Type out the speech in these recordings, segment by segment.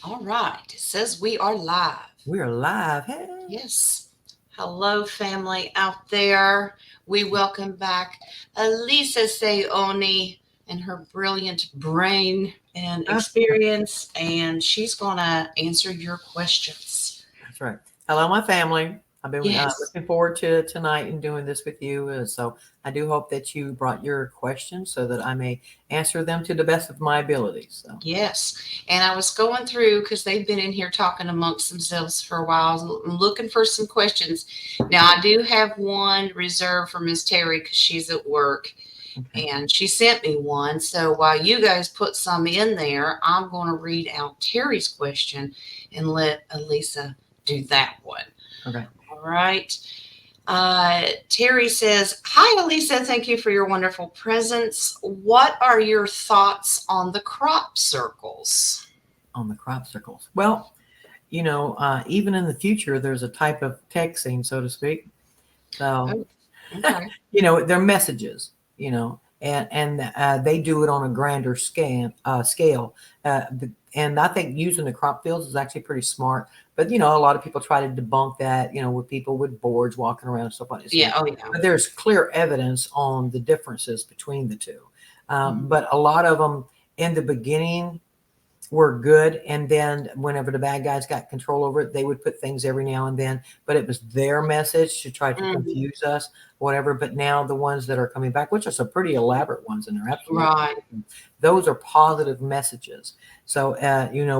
All right. It says we are live. We're live. Hey. Yes. Hello, family out there. We welcome back Alisa Saoni and her brilliant brain and experience, and she's going to answer your questions. That's right. Hello, my family. I've been Yes. looking forward to tonight and doing this with you. So I do hope that you brought your questions so that I may answer them to the best of my abilities. So Yes. And I was going through because they've been in here talking amongst themselves for a while, looking for some questions. Now, I do have one reserved for Miss Terry because she's at work. okay. And she sent me one. So while you guys put some in there, I'm going to read out Terry's question and let Alisa do that one. Okay. All right. Terry says, "Hi, Alisa. Thank you for your wonderful presence. What are your thoughts on the crop circles?" On the crop circles. Well, even in the future, there's a type of texting, so to speak. So Oh, okay. they're messages, and they do it on a grander scale. And I think using the crop fields is actually pretty smart. But a lot of people try to debunk that, with people with boards walking around and stuff like this. Yeah. Oh, yeah. But there's clear evidence on the differences between the two. Mhm. But a lot of them in the beginning were good, and then whenever the bad guys got control over it, they would put things every now and then, but it was their message to try to Mhm. confuse us, whatever. But now the ones that are coming back, which are some pretty elaborate ones, and they're absolutely Right. those are positive messages. So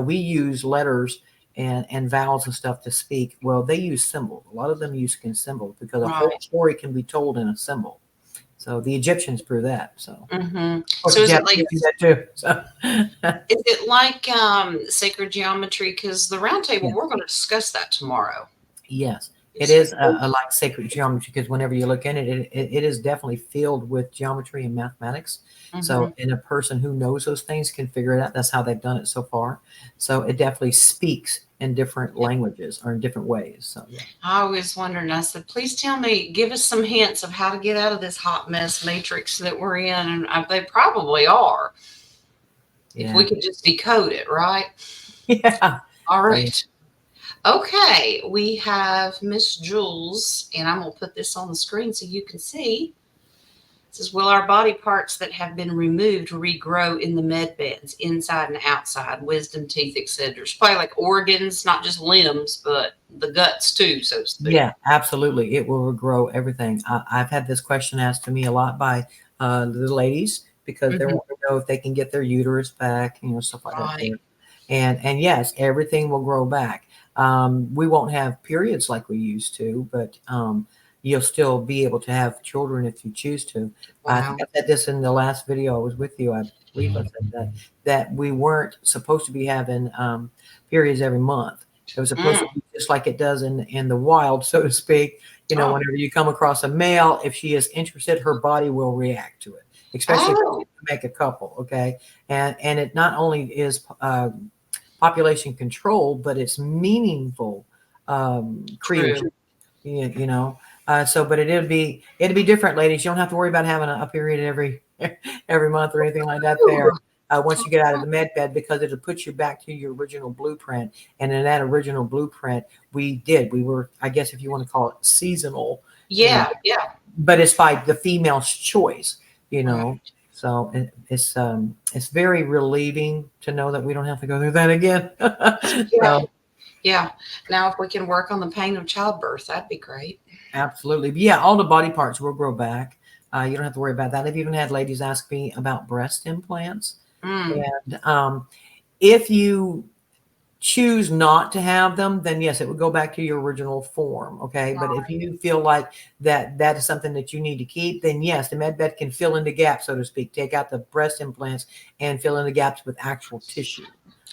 we use letters and vowels and stuff to speak. Well, they use symbols. A lot of them use symbols because a whole Right. story can be told in a symbol. So the Egyptians prove that. So of course So the is it Japanese like do that too. So Is it like sacred geometry? Because the round table, yeah. we're going to discuss that tomorrow. Yes, it Is it? is a like sacred geometry because whenever you look in it, it is definitely filled with geometry and mathematics. Mm-hmm. So, and a person who knows those things can figure it out. That's how they've done it so far. So, it definitely speaks in different Yeah. languages or in different ways. So, yeah. I always wondered, and I said, please tell me, give us some hints of how to get out of this hot mess matrix that we're in. And they probably are, if we Yeah. could just decode it, right? Yeah. All Yeah. right. Okay. We have Miss Jules, and I'm going to put this on the screen so you can see. It says, will our body parts that have been removed regrow in the med beds, inside and outside, wisdom teeth, etc.? It's probably like organs, not just limbs, but the guts too, so to speak. Yeah, absolutely. It will grow everything. I've had this question asked to me a lot by the ladies because they Hmm. want to know if they can get their uterus back, stuff like that Right. there. And yes, everything will grow back. We won't have periods like we used to, but you'll still be able to have children if you choose to. I think Wow. I said this in the last video I was with you. I believe I said that we weren't supposed to be having periods every month. It was supposed to Mm. be just like it does in the wild, so to speak. Oh. Whenever you come across a male, if she is interested, her body will react to it, especially if Oh. it's to make a couple. Okay, and it not only is population control, but it's meaningful True. creation. But it'd be different, ladies. You don't have to worry about having a period every every month or anything like that. There, Ooh. once you get out of the med bed, because it'll put you back to your original blueprint. And in that original blueprint, we were, I guess, if you want to call it seasonal, you know, Yeah. Yeah. but it's by the female's choice, you Right. know. So it's very relieving to know that we don't have to go through that again. Yeah. So Yeah. Now, if we can work on the pain of childbirth, that'd be great. absolutely. But yeah, all the body parts will grow back. You don't have to worry about that. I've even had ladies ask me about breast implants. Mm. And if you choose not to have them, then yes, it would go back to your original form. Okay. But if you feel like that is something that you need to keep, then yes, the med bed can fill in the gaps, so to speak, take out the breast implants and fill in the gaps with actual tissue.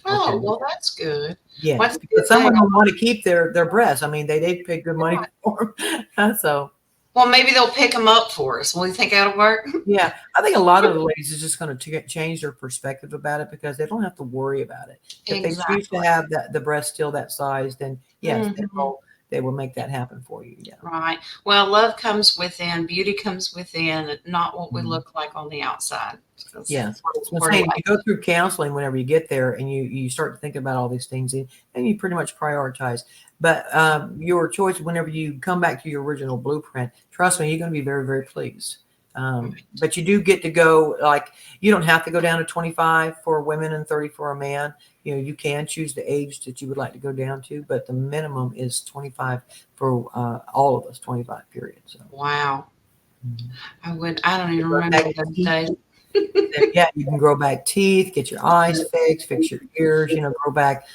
Okay. Oh, well, that's good. Yes, What's a because good some thing? women want to keep their breasts. I mean, they pay good money for them. So Well, maybe they'll pick them up for us. Will you think that'll work? yeah, I think a lot of the ladies is just going to change their perspective about it because they don't have to worry about it. If they choose to Exactly. have the breast still that size, then yes, Hmm. they will make that happen for you. Yeah. Right. Well, love comes within, beauty comes within, not what we Mhm. look like on the outside. Yes. So I'm We're saying if like, you go through counseling, whenever you get there and you start to think about all these things, and you pretty much prioritize. But your choice, whenever you come back to your original blueprint, trust me, you're going to be very, very pleased. But you do get to go, like, you don't have to go down to 25 for women and 30 for a man. You know, you can choose the age that you would like to go down to, but the minimum is 25 for all of us, 25 period. So. wow. Mhm. I don't even Grow remember back those teeth. days. Yeah, you can grow back teeth, get your eyes fixed, fix your ears, grow back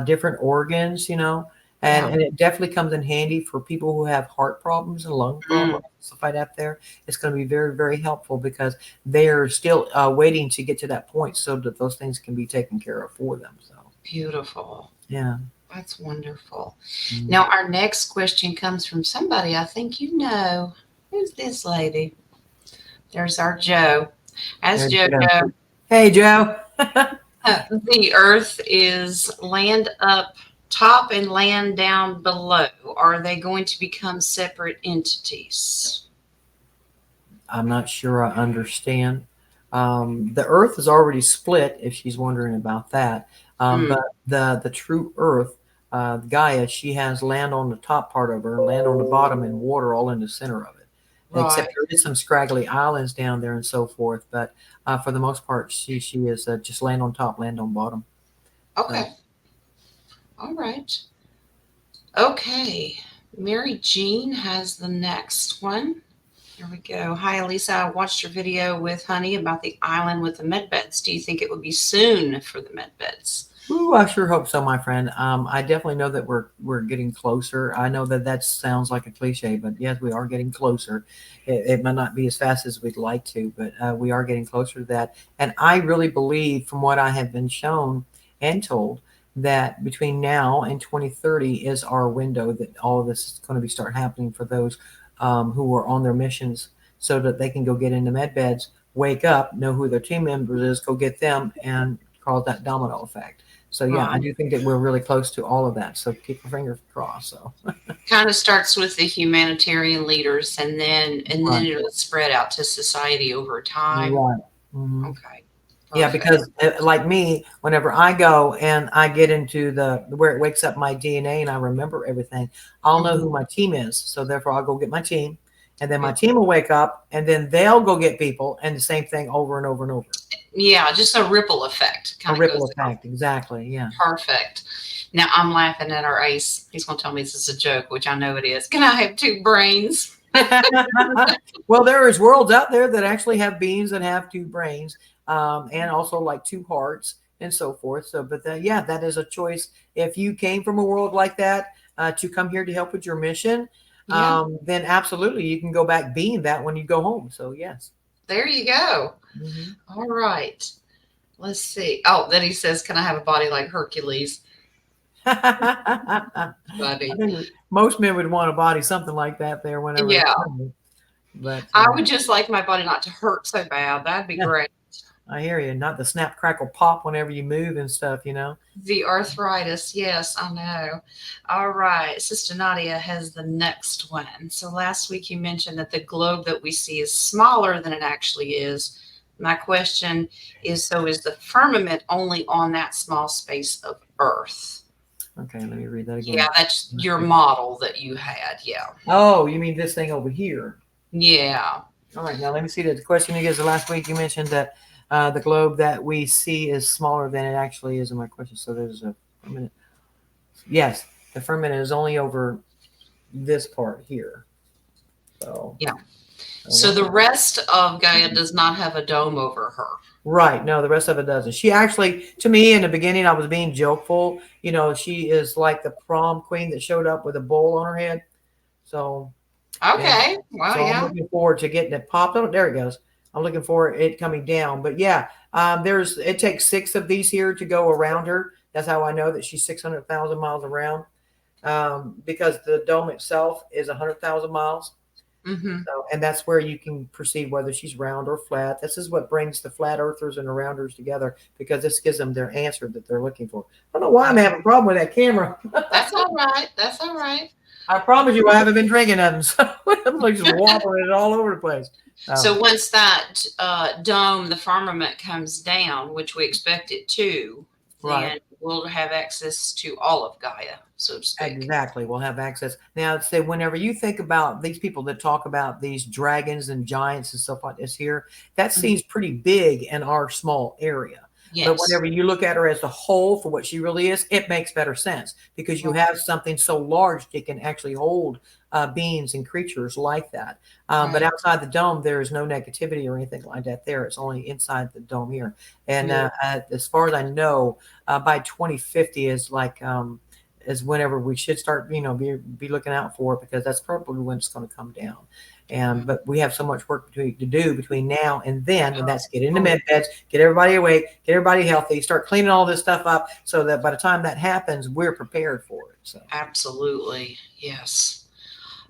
different organs, Yeah. and it definitely comes in handy for people who have heart problems and lung Mm, problems, stuff like that there. It's going to be very, very helpful because they're still waiting to get to that point so that those things can be taken care of for them. So, beautiful. yeah. That's wonderful. Mhm. Now, our next question comes from somebody I think you know. Who's this lady? There's our Joe. As There you go. JoJo, Hey, Joe. the earth is land up top and land down below. Are they going to become separate entities? I'm not sure I understand. The Earth is already split, if she's wondering about that. Mm, But the true Earth, Gaia, she has land on the top part of her, land on the bottom, and water all in the center of it. Except right. there is some scraggly islands down there and so forth. But for the most part, she is just land on top, land on bottom. So. Okay. All right. Okay. Mary Jean has the next one. Here we go. Hi, Alisa. I watched your video with Honey about the island with the medbeds. Do you think it would be soon for the medbeds? Ooh, I sure hope so, my friend. I definitely know that we're getting closer. I know that that sounds like a cliche, but yes, we are getting closer. It might not be as fast as we'd like to, but we are getting closer to that. And I really believe, from what I have been shown and told, that between now and 2030 is our window that all of this is going to be start happening for those who are on their missions, so that they can go get into med beds, wake up, know who their team members is, go get them, and cause that domino effect. So yeah, I Right. do think that we're really close to all of that. So keep your fingers crossed. So Kind of starts with the humanitarian leaders and then right, it'll spread out to society over time. right. Mhm. Okay. Yeah, Perfect. because like me, whenever I go and I get into the where it wakes up my DNA and I remember everything, I'll know Mhm. who my team is. So therefore, I'll go get my team, and then my Yep. team will wake up, and then they'll go get people, and the same thing over and over and over. Yeah, just a ripple effect A kind of ripple goes out. effect, exactly. Yeah. Perfect. Now I'm laughing at our ace. He's going to tell me this is a joke, which I know it is. Can I have two brains? Well, there is worlds out there that actually have beings that have two brains, and also like two hearts and so forth. So, but yeah, that is a choice. If you came from a world like that to come here to help with your mission, Yeah, then absolutely you can go back being that when you go home. So, yes. there you go. Mhm. All right. Let's see. Oh, then he says, "Can I have a body like Hercules?" I Buddy. think most men would want a body something like that there whenever they Yeah. come. But I would just like my body not to hurt so bad. That'd be yeah, great. I hear you. Not the snap, crackle, pop whenever you move and stuff. The arthritis. Yes, I know. All right. Sister Nadia has the next one. So last week you mentioned that the globe that we see is smaller than it actually is. My question is, so is the firmament only on that small space of Earth? Okay, let me read that Yeah, again. that's your model that you had. Yeah. Oh, you mean this thing over here? Yeah. All right, now let me see that. The question again is, the last week you mentioned that the globe that we see is smaller than it actually is in my question. So there's a firmament. Yes, the firmament is only over this part here. So, Yeah. So wow. the rest of Gaia does not have a dome over her. Right. No, the rest of it doesn't. She actually, to me, in the beginning, I was being jokeful. She is like the prom queen that showed up with a bowl on her head. So, and Okay. Well, so I'm yeah. looking forward to getting it popped. Oh, there it goes. I'm looking for it coming down. But yeah, it takes 6 of these here to go around her. That's how I know that she's 600,000 miles around, because the dome itself is 100,000 miles. Mm-hmm. So, and that's where you can perceive whether she's round or flat. This is what brings the flat earthers and the rounders together, because this gives them their answer that they're looking for. I don't know why I'm having a problem with that camera. That's all right. That's all right. I promise you, I haven't been drinking nothing. So I'm like just wobbling it all over the place. So once that dome, the firmament comes down, which we expect it to, Right. then we'll have access to all of Gaia, so to speak. Exactly. We'll have access. Now, say whenever you think about these people that talk about these dragons and giants and stuff like this here, that seems pretty big in our small area. But Yes. whenever you look at her as a whole for what she really is, it makes better sense because you Right. have something so large that can actually hold beings and creatures like that. But Right. outside the dome, there is no negativity or anything like that there. It's only inside the dome here. And Yeah. as far as I know, by 2050 is like is whenever we should start, be looking out for it because that's probably when it's going to come down. And but we have so much work to do between now and then, and that's get into med beds, get everybody awake, get everybody healthy, start cleaning all this stuff up so that by the time that happens, we're prepared for it. So Absolutely. Yes.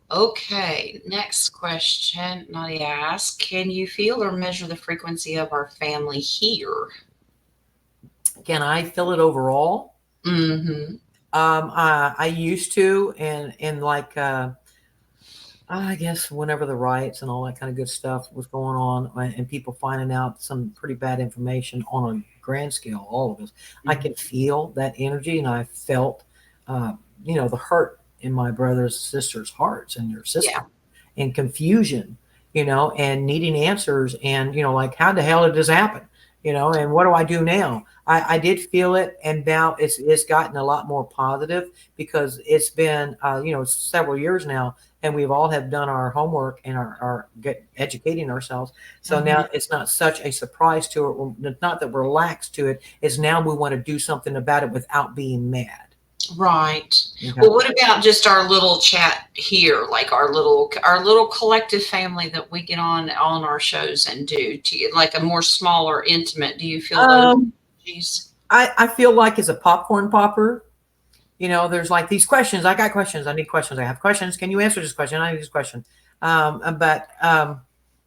Okay. Next question. Nadia asks, can you feel or measure the frequency of our family here? can I feel it overall? Mm-hmm. I used to, and like I guess whenever the riots and all that kind of good stuff was going on, and people finding out some pretty bad information on a grand scale, all of us, I could feel that energy, and I felt, the hurt in my brothers and sisters' hearts and their system, and confusion, and needing answers, and like how the hell did this happen, and what do I do now? I did feel it, and now it's gotten a lot more positive because it's been several years now, and we've all have done our homework and are educating ourselves. So now it's not such a surprise to it. It's not that we're lax to it. It's now we want to do something about it without being mad. Right. Okay. Well, what about just our little chat here, like our little collective family that we get on our shows and do to like a more smaller, intimate? Do you feel those energies? I feel like it's a popcorn popper. There's like these questions. I got questions. I need questions. I have questions. Can you answer this question? I need this question. But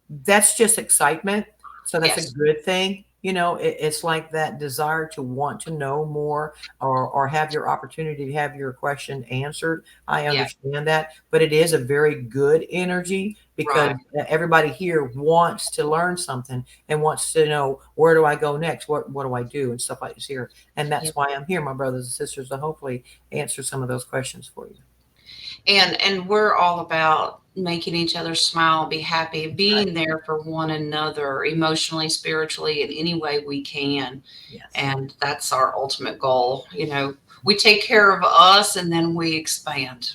that's just excitement. So that's Yes. a good thing. It's like that desire to want to know more or have your opportunity to have your question answered. I understand that, but it is a very good energy because everybody here wants to learn something and wants to know, where do I go next? What do I do? And stuff like this here. And that's why I'm here, my brothers and sisters, to hopefully answer some of those questions for you. And we're all about making each other smile, be happy, being there for one another emotionally, spiritually, in any way we can. Yes. And that's our ultimate goal. We take care of us and then we expand.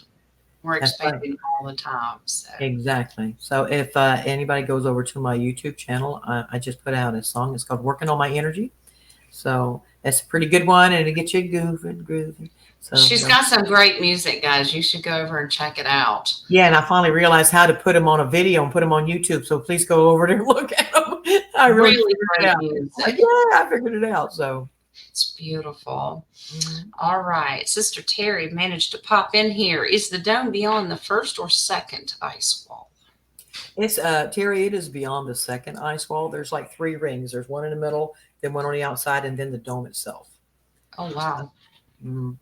We're expanding all the time. So. Exactly. So if anybody goes over to my YouTube channel, I just put out a song. It's called Working on My Energy. So it's a pretty good one, and it gets you grooving. So she's got some great music, guys. You should go over and check it out. Yeah, and I finally realized how to put them on a video and put them on YouTube. So please go over there and look at them. I really figured it out. Like, yeah, I figured it out. So it's beautiful. All right. Sister Terry managed to pop in here. Is the dome beyond the first or second ice wall? It's Terry, it is beyond the second ice wall. There's like 3 rings. There's one in the middle, then one on the outside, and then the dome itself. Oh, wow.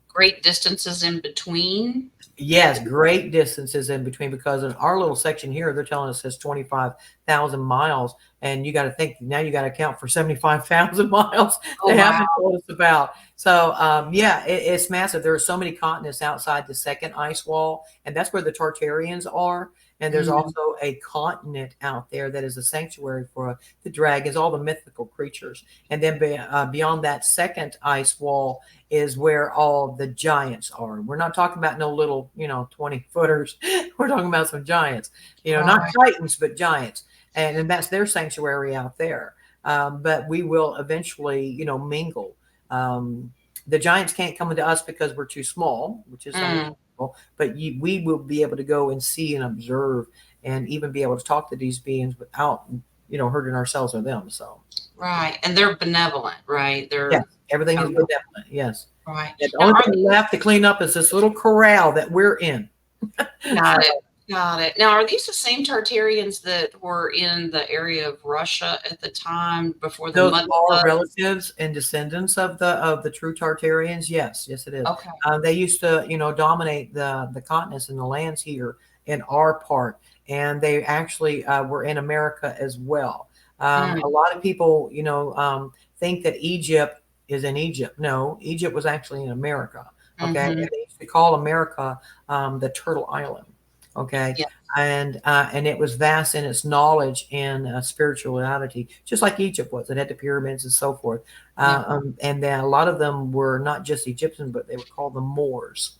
Great distances in between. Yes, great distances in between, because in our little section here, they're telling us it's 25,000 miles. And you got to think, now you got to count for 75,000 miles they haven't told us about. So, it's massive. There are so many continents outside the second ice wall, and that's where the Tartarians are. And there's also a continent out there that is a sanctuary for the dragons, all the mythical creatures. And then beyond that second ice wall is where all the giants are. We're not talking about no little, 20 footers. We're talking about some giants, not titans, but giants. And that's their sanctuary out there. But we will eventually, mingle. The giants can't come into us because we're too small, which is but we will be able to go and see and observe and even be able to talk to these beings without, hurting ourselves or them. So and they're benevolent, right? Everything is benevolent. Yes. Right. And the only thing left to clean up is this little corral that we're in. Got it. Got it. Now, are these the same Tartarians that were in the area of Russia at the time before the Those mud are floods? relatives and descendants of the true Tartarians. Yes, yes, it is. Okay. They used to, dominate the continents and the lands here in our part, and they actually were in America as well. A Mm, lot of people, think that Egypt is in Egypt. No, Egypt was actually in America. Okay, and hmm. they used to call America the Turtle Island. Okay, Yeah. and it was vast in its knowledge and spirituality, just like Egypt was. It had the pyramids and so forth, Yeah. and then a lot of them were not just Egyptian, but they were called the Moors.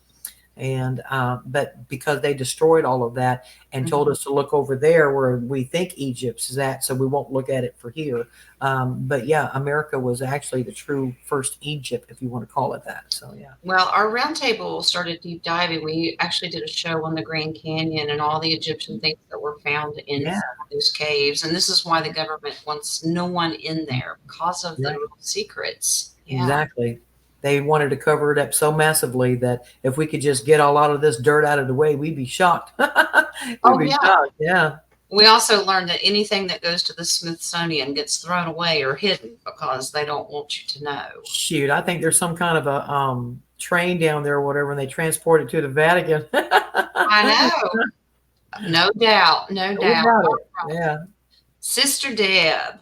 And but because they destroyed all of that and told Mhm. us to look over there where we think Egypt's is at, so we won't look at it for here. But yeah, America was actually the true first Egypt, if you want to call it that. So yeah, Well, our roundtable started deep diving. We actually did a show on the Grand Canyon and all the Egyptian things that were found in yeah, those caves. And this is why the government wants no one in there because of the right. real secrets. Yeah. Exactly. They wanted to cover it up so massively that if we could just get a lot of this dirt out of the way, we'd be shocked. We'd Oh, be yeah. shocked. Yeah. We also learned that anything that goes to the Smithsonian gets thrown away or hidden because they don't want you to know. Shoot, I think there's some kind of a train down there or whatever, and they transport it to the Vatican. I know. No doubt. No No doubt. doubt it. Yeah. Sister Deb,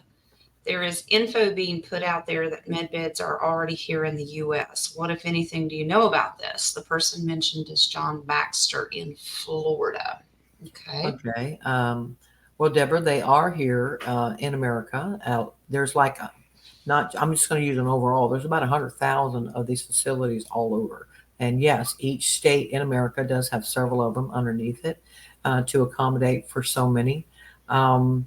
there is info being put out there that med beds are already here in the US. What, if anything, do you know about this? The person mentioned is John Baxter in Florida. Okay. Okay. Well, Deborah, they are here in America. There's like not. I'm just going to use an overall. There's about 100,000 of these facilities all over, and yes, each state in America does have several of them underneath it to accommodate for so many. Um,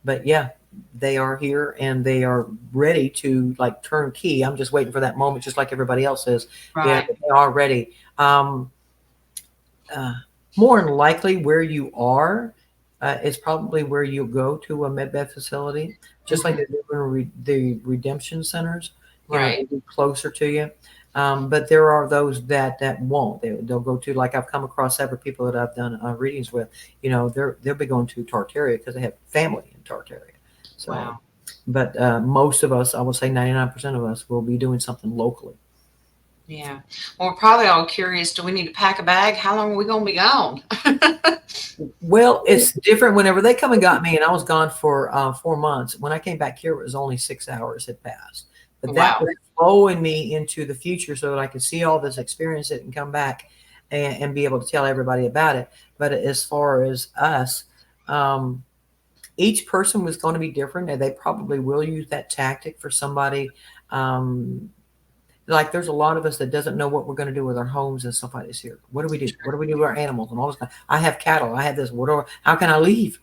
but yeah, they are here and they are ready to like turn key. I'm just waiting for that moment, just like everybody else is. Yeah, Right. but they are ready. Uh, More than likely, where you are is probably where you'll go to a medbed facility, just like Mhm. they're doing the redemption centers. Right. They'll be closer to you. But there are those that won't. They'll go to, like, I've come across several people that I've done readings with. They'll be going to Tartaria because they have family in Tartaria. So, Wow. but most of us, I would say 99% of us, will be doing something locally. Yeah. Well, we're probably all curious. Do we need to pack a bag? How long are we going to be gone? Well, it's different whenever they come and got me, and I was gone for 4 months. When I came back here, it was only 6 hours had passed. But that Wow. was flowing me into the future so that I could see all this, experience it, and come back and be able to tell everybody about it. But as far as us, um, each person was going to be different, and they probably will use that tactic for somebody. Um, like there's a lot of us that doesn't know what we're going to do with our homes and stuff like this here. What do we do? What do we do with our animals and all this kind? I have cattle. I have this. Whatever. How can I leave?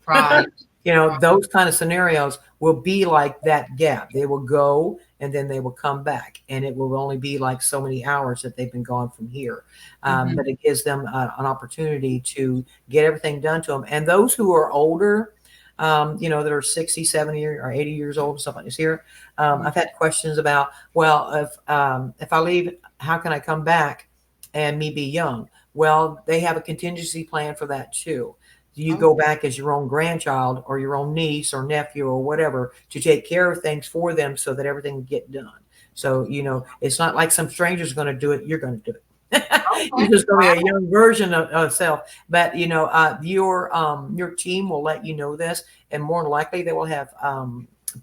Right. Right. Those kind of scenarios will be like that gap. They will go and then they will come back, and it will only be like so many hours that they've been gone from here. Mhm. But it gives them an opportunity to get everything done to them. And those who are older, that are 60, 70, or 80 years old, stuff like this here, Mhm. I've had questions about, well, if I leave, how can I come back and me be young? Well, they have a contingency plan for that too. You Oh, go back as your own grandchild or your own niece or nephew or whatever to take care of things for them so that everything can get done. So, it's not like some stranger's going to do it. You're going to do it. okay. You're just going to be a Wow. young version of self. But, your team will let you know this, and more than likely they will have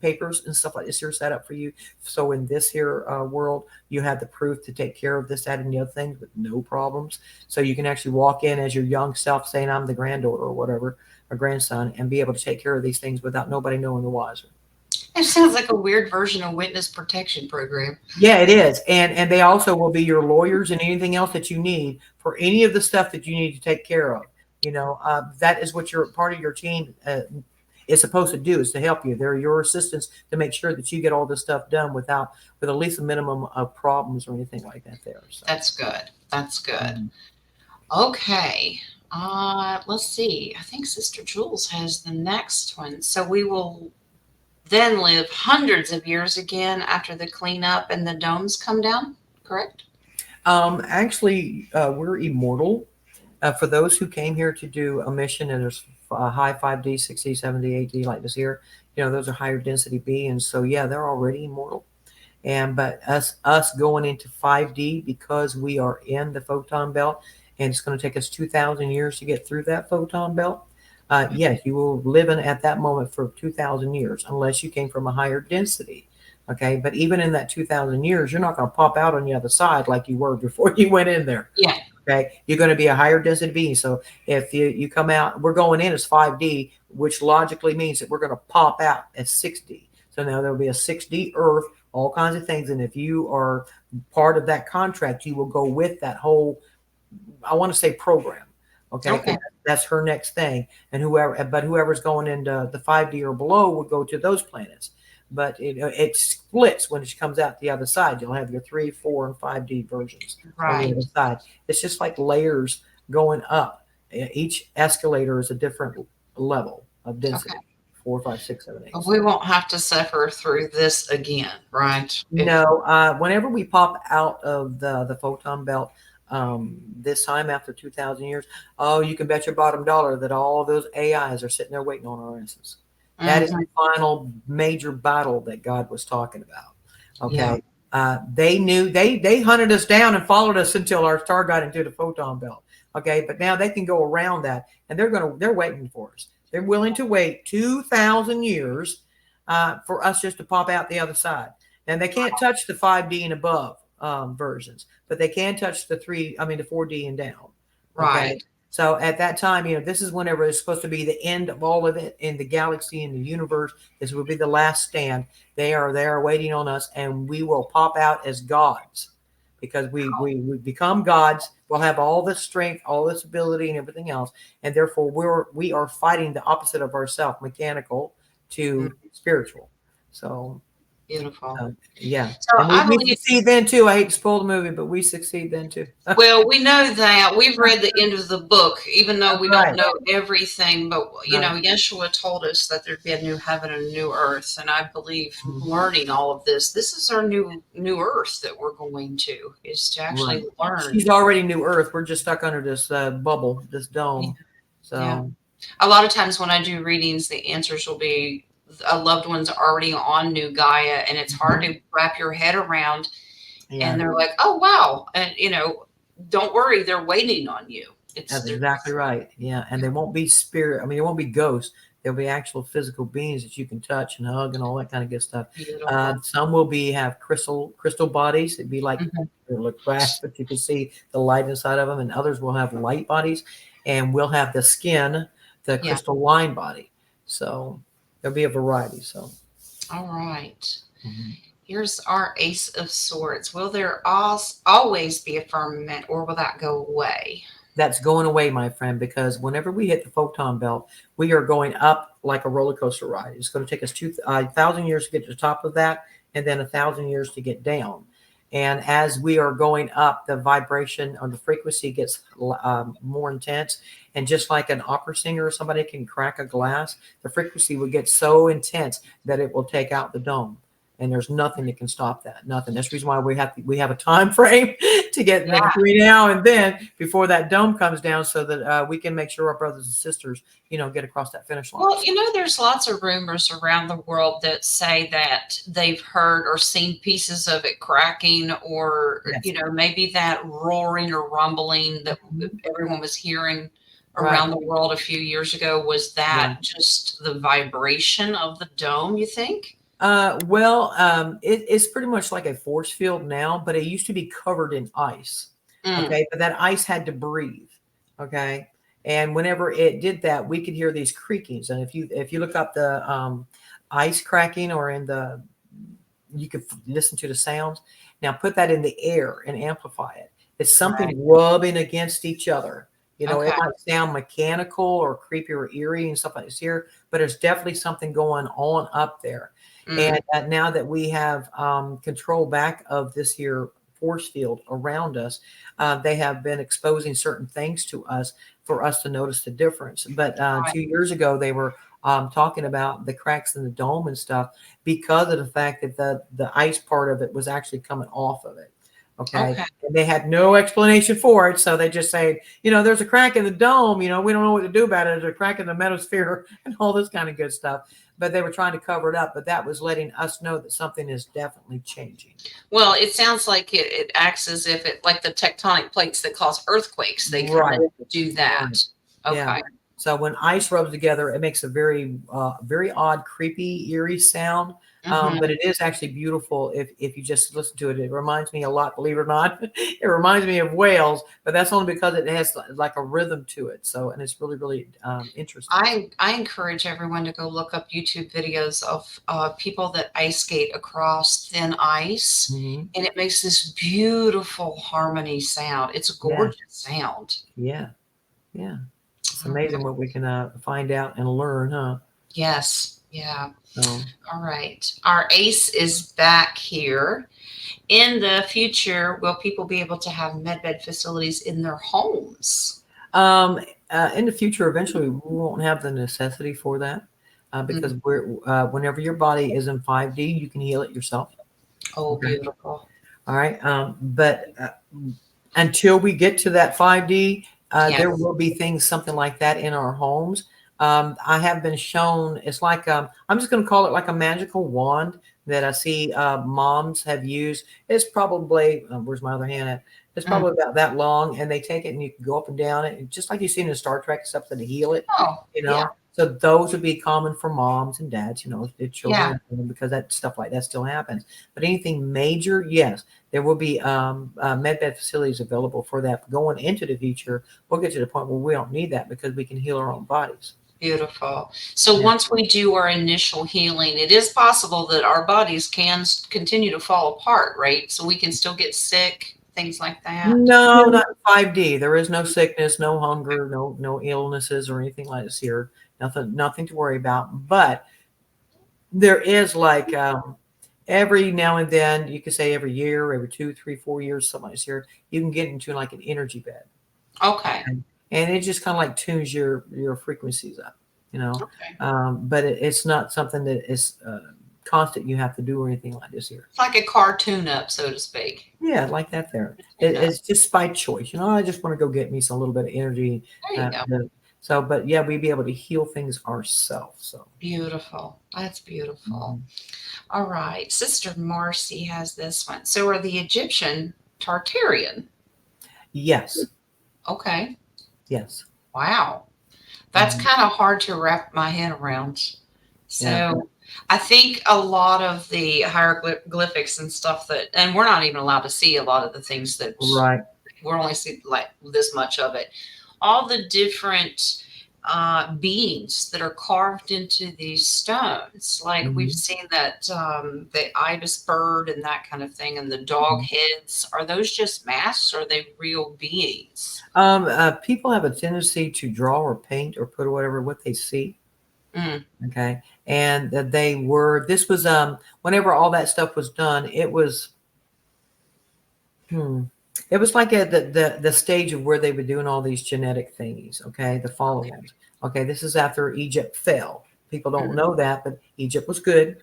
papers and stuff like this here set up for you. So in this here world, you have the proof to take care of this, that, and the other things with no problems. So you can actually walk in as your young self saying, I'm the granddaughter or whatever, or grandson, and be able to take care of these things without nobody knowing the wiser. It sounds like a weird version of witness protection program. Yeah, it is. And they also will be your lawyers and anything else that you need for any of the stuff that you need to take care of. That is what your part of your team is supposed to do, is to help you. They're your assistants to make sure that you get all this stuff done with at least a minimum of problems or anything like that there. So, That's good. That's good. mhm. Okay. Let's see. I think Sister Jules has the next one. So we will then live hundreds of years again after the cleanup and the domes come down, correct? Actually, we're immortal. For those who came here to do a mission, and there's high 5D, 6D, 7D, 8D like this here, those are higher density beings. So yeah, they're already immortal. And but us going into 5D, because we are in the photon belt, and it's going to take us 2,000 years to get through that photon belt. Yes, you will live in at that moment for 2,000 years, unless you came from a higher density. Okay, but even in that 2,000 years, you're not going to pop out on the other side like you were before you went in there. Yeah. Okay, you're going to be a higher density being. So if you come out, we're going in as 5D, which logically means that we're going to pop out as 6D. So now there'll be a 6D Earth, all kinds of things. And if you are part of that contract, you will go with that whole, I want to say, program. Okay, Okay. that's her next thing. And whoever's going into the 5D or below will go to those planets. But it splits when it comes out the other side. You'll have your 3, 4, and 5D versions on the Right. other side. It's just like layers going up. Each escalator is a different level of density. Okay. 4, 5, 6, 7, 8. We won't have to suffer through this again, right? No, whenever we pop out of the photon belt, this time after 2,000 years, oh, you can bet your bottom dollar that all those AIs are sitting there waiting on our asses. That is Mhm. the final major battle that God was talking about. Yeah. Okay. They knew they hunted us down and followed us until our star got into the photon belt. Okay, but now they can go around that, and they're waiting for us. They're willing to wait 2,000 years for us just to pop out the other side. And they can't touch the 5D and above versions, but they can touch the 4D and down. Okay. Right. So at that time, this is whenever it's supposed to be the end of all of it in the galaxy, in the universe. This will be the last stand. They are there waiting on us, and we will pop out as gods, because we become gods. We'll have all this strength, all this ability, and everything else, and therefore we are fighting the opposite of ourself, mechanical Mm, to spiritual. So beautiful. yeah, So and I we believe, succeed then too. I hate to spoil the movie, but we succeed then too. well, we know that we've read the end of the book, even though we don't Right, know everything. But right. Yeshua told us that there'd be a new heaven and a new earth, and I believe Mhm. learning all of this. This is our new earth that we're going to, is to Right. actually learn. She's already New Earth. We're just stuck under this bubble, this Yeah. dome. Yeah. So A lot of times when I do readings, the answers will be a loved one's already on new Gaia, and it's hard mhm. to wrap your head around. And Yeah, they're like, "Oh wow!" And don't worry, they're waiting on you. that's They're exactly right. Yeah, and they won't be spirit. I mean, they won't be ghosts. They'll be actual physical beings that you can touch and hug and all that kind of good stuff. beautiful. Some will have crystal bodies. It'd be like, Mhm. they look glass, but you can see the light inside of them. And others will have light bodies, and we'll have the skin, the Yeah. crystalline body. So there'll be a variety. So. All right. Mhm. Here's our Ace of Swords. Will there always be a firmament, or will that go away? That's going away, my friend, because whenever we hit the photon belt, we are going up like a roller coaster ride. It's going to take us 2,000 years to get to the top of that, and then 1,000 years to get down. And as we are going up, the vibration or the frequency gets more intense. And just like an opera singer or somebody can crack a glass, the frequency will get so intense that it will take out the dome. And there's nothing that can stop that. Nothing. That's the reason why we have a time frame to get Yeah. between now and then before that dome comes down, so that we can make sure our brothers and sisters, get across that finish line. Well, there's lots of rumors around the world that say that they've heard or seen pieces of it cracking, or, Yes. maybe that roaring or rumbling that Mhm. everyone was hearing Right. around the world a few years ago. Was Yeah. that just the vibration of the dome, you think? It's pretty much like a force field now, but it used to be covered in ice. Mm, Okay, but that ice had to breathe. Okay, and whenever it did that, we could hear these creakings. And if you look up the ice cracking, or you could listen to the sounds. Now put that in the air and amplify it. It's right. something rubbing against each other. It Okay. might sound mechanical or creepy or eerie and stuff like this here, but there's definitely something going on up there. Mm, And now that we have control back of this here force field around us, they have been exposing certain things to us for us to notice the difference. But right. 2 years ago, they were talking about the cracks in the dome and stuff, because of the fact that the ice part of it was actually coming off of it. Okay. Okay. And they had no explanation for it. So they just say, there's a crack in the dome. We don't know what to do about it. There's a crack in the metosphere and all this kind of good stuff. But they were trying to cover it up. But that was letting us know that something is definitely changing. Well, it sounds like it acts as if it, like the tectonic plates that cause earthquakes, they kind Right. of do that. Right. Yeah. Okay. So when ice rubs together, it makes a very odd, creepy, eerie sound. But Hmm. it is actually beautiful if you just listen to it. It reminds me a lot, believe it or not. It reminds me of whales, but that's only because it has like a rhythm to it. So, and it's really, really interesting. I encourage everyone to go look up YouTube videos of people that ice skate across thin ice, Hmm. and it makes this beautiful harmony sound. It's a Yeah, gorgeous sound. yeah, yeah. It's All right. amazing what we can find out and learn, huh? Yes. Yeah. So, All right. Our ace is back here. In the future, will people be able to have medbed facilities in their homes? um, in the future, eventually, we won't have the necessity for that because Mm. whenever your body is in 5D, you can heal it yourself. Oh, Okay. beautiful. All right. But until we get to that 5D, there Yes. will be things, something like that in our homes. I have been shown, it's like, I'm just going to call it like a magical wand that I see moms have used. It's probably, where's my other hand at? It's Mm. probably about that long, and they take it and you can go up and down it, and just like you've seen in Star Trek, something to heal it, Oh, you yeah. know. So those would be common for moms and dads, their Yeah. children, because that stuff like that still happens. But anything major, yes, there will be medbed facilities available for that. Going into the future, we'll get to the point where we don't need that because we can heal our own bodies. Beautiful. So Yeah. once we do our initial healing, it is possible that our bodies can continue to fall apart, right? So we can still get sick, things like that. No, not 5D. There is no sickness, no hunger, no illnesses or anything like this here. Nothing to worry about. But there is like every now and then, you could say every year, every 2, 3, 4 years, something like this here, you can get into like an energy bed. Okay. And it just kind of like tunes your frequencies up, you know. Okay. But it's not something that is constant. You have to do or anything like this here. It's like a car tune-up, so to speak. Yeah, like that there. Tune-up. It's just by choice. I just want to go get me some little bit of energy. There you go. So, but yeah, we'd be able to heal things ourselves. So, Beautiful. That's beautiful. mhm. All right. Sister Marcy has this one. So are the Egyptian Tartarian? Yes, Okay. yes, Wow. That's mhm, kind of hard to wrap my head around. yeah, So I think a lot of the hieroglyphics and stuff that, and we're not even allowed to see a lot of the things that right. we're only seeing like this much of it. All the different beings that are carved into these stones. Like we've Mhm, seen that the ibis bird and that kind of thing, and the dog mhm. heads. Are those just masks? Or are they real beings? People have a tendency to draw or paint or put whatever what they see. Mm, Okay, and that they were. This was whenever all that stuff was done, it was. Hmm. It was like at the stage of where they were doing all these genetic thingies. Okay, the fallen okay. ones. Okay, this is after Egypt fell. People don't Mhm. know that, but Egypt was good,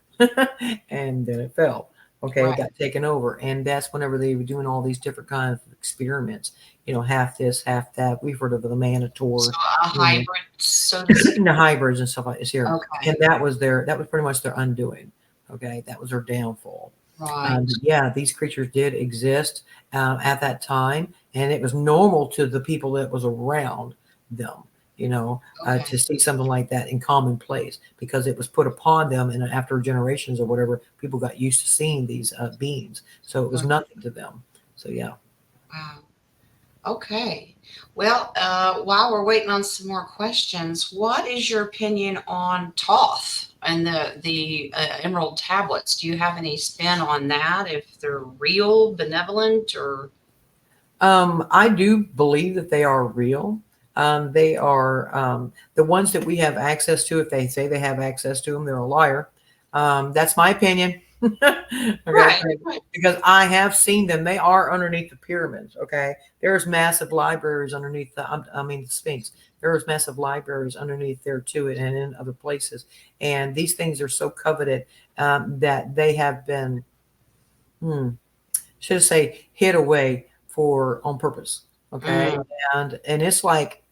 and then it fell. Okay, it Right. got taken over, and that's whenever they were doing all these different kinds of experiments. Half this, half that. We've heard of the So Manitor, a you know, hybrid, so to speak. and the hybrids and stuff like this here, and Okay. that was pretty much their undoing. Okay, that was their downfall. Right. Yeah, these creatures did exist at that time, and it was normal to the people that was around them, Okay. to see something like that in commonplace because it was put upon them, and after generations or whatever, people got used to seeing these beings, so it was Okay. nothing to them. So yeah. Wow. Okay. Well, while we're waiting on some more questions, what is your opinion on Thoth and the emerald tablets? Do you have any spin on that? If they're real, benevolent, or I do believe that they are real. They are the ones that we have access to. If they say they have access to them, they're a liar. That's my opinion. Okay, right? Right. because I have seen them. They are underneath the pyramids. Okay, there's massive libraries underneath the Sphinx. There's massive libraries underneath there too, and in other places. And these things are so coveted that they have been. Hmm, should say hid away for on purpose. Okay. Mm, And it's like,